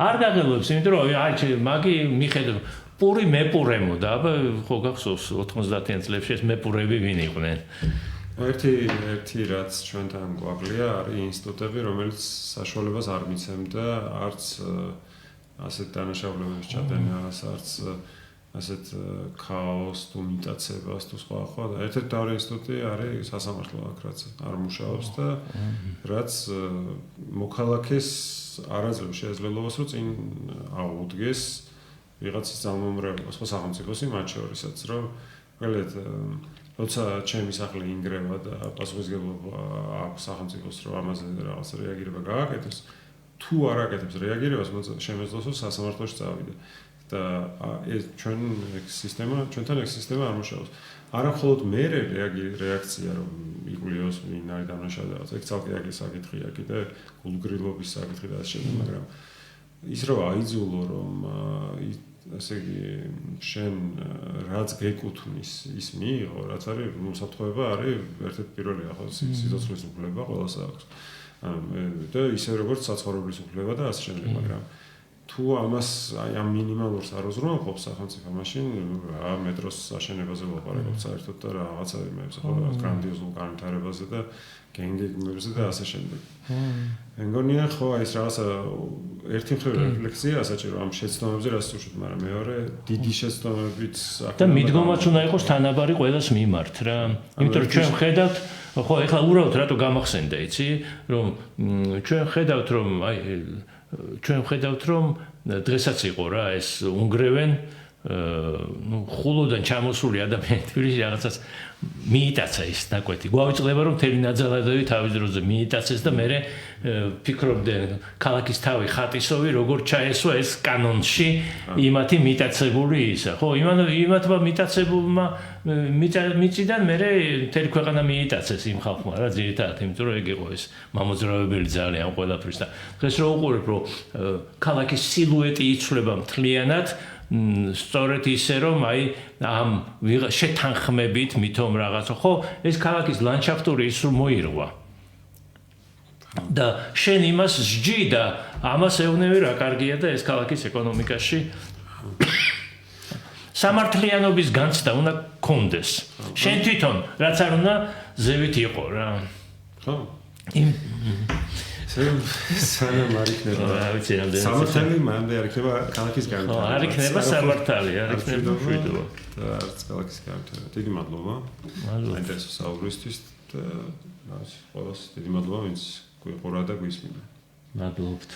B: არ გაღელვებს, იმიტომ რომ აი მაგი მიხედავ პური მეპურემო და აბა ხო გახსოვს 90-იან წლებში ეს მეპურები ვინ იყვნენ?
A: ერთი რაც ჩვენთან გვაკლია არის ინსტიტუტები, რომელიც საშუალებას არ მიცემდა არც ასეთ დანაშაულებებს ჩადენას, არც ასეთ ქაოსს თუ მიტაცებას თუ სხვა და ერთ-ერთი თავი ინსტიტუტი არის სასამართლო აქ რაც არ მუშაობს და რაც მოქალაქეს არაძლევს შესაძლებლობას რომ წინ აუდგეს ვიღაცის ძალმომრევლობას ხო სახელმწიფოს მათ შორისაც რომ ყველეთ როცა ჩემი სახლი ინგრევა და პასუხისმგებლობა აქვს სახელმწიფოს რომ ამაზე რაღაც რეაგირება გააკეთოს თუ არ აკეთებს რეაგირებას შემეძლოს რომ სასამართლოში წავიდე და ეს ჩვენთან ეს სისტემა არ მუშაობს. არა მხოლოდ მე რეაქცია რომ იგულიოს ვინ არის დამნაშავე რაღაც ეგ ცალკე აგის საკითხია კიდე გულგრილობის საკითხი და ასე შემდეგ, მაგრამ ის რომ აიძულო რომ ასე იგი შენ რაც გეკუთვნის ის მიიღო, რაც არის მოსაფრთხოება არის ერთ-ერთი პირველი ახლა სიცოცხლის უფლება ყველას აქვს. და ისე როგორც საცხოვრებლის უფლება და ასე შემდეგ, მაგრამ თუ ამას აი ამ მინიმალურს არ უზრუნველყოფს სახელმწიფო, მაშინ რა მეტროს აშენებაზე ვლაპარაკობთ საერთოდ და რაღაცა იმებზე, ხო, გრანდიოზულ განვითარებაზე და გენგეგმებზე და ასე შემდეგ. მე მგონია ხო ეს რაღაცა ერთი მხრივ რეფლექსია საჭირო ამ შეცდომებზე რაც უშვით, მაგრამ მეორე დიდი შეცდომებით
B: და მიდგომაც უნდა იყოს თანაბარი ყველას მიმართ რა. იმიტომ რომ ჩვენ ხედავთ ხო ეხლა უბრალოდ რატო გამახსენდა იცი რომ ჩვენ ხედავთ რომ აი ჩვენ ხედავთ რომ დღესაც იყო რა ეს უნგრევენ ხულოდან ჩამოსული ადამიანები თბილისში რაღაცას მიიტაცა ის დაკვეთი. გვავიწყდება რომ მთელი ნაძალადევი თავის დროზე მიიტაცეს და მე ფიქრობდნენ ქალაქის თავი ხატისოვი როგორ ჩაესვა ეს კანონში იმათი მიტაცებული ისა. ხო იმათმა მიტაცებულმა მიწიდან მე მთელი ქვეყანა მიიტაცეს იმ ხალხმა რა ძირითადად იმიტომ რომ ეგ იყო ეს მამოძრავებელი ძალიან ყველაფრის და დღეს რო უყურებ რომ ქალაქის სილუეტი იცვლება მთლიანად სწორედ ისე რომ აი ამ შეთანხმებით მithom რაღაცა ხო ეს ქალაქის ლანდშაფტური ის რომ მოირღვა და შენ იმას სჯი და ამას ეუბნები რა კარგია და ეს ქალაქის ეკონომიკაში სამართლიანობის განცდა უნდა კონდეს შენ თვითონ რაც არ უნდა ზევით იყო რა
A: ხო სანამ არ იქნება სამართალი მანამდე არ იქნება ქალაქის განვითარება.
B: არ იქნება სამართალი, არ იქნება მშვიდობა.
A: და არც ქალაქის განვითარება. დიდი მადლობა. მაინტერესებს საუბრისთვის და ყველას დიდი მადლობა ვინც გვიყურა და გვისმინა.
B: მადლობთ.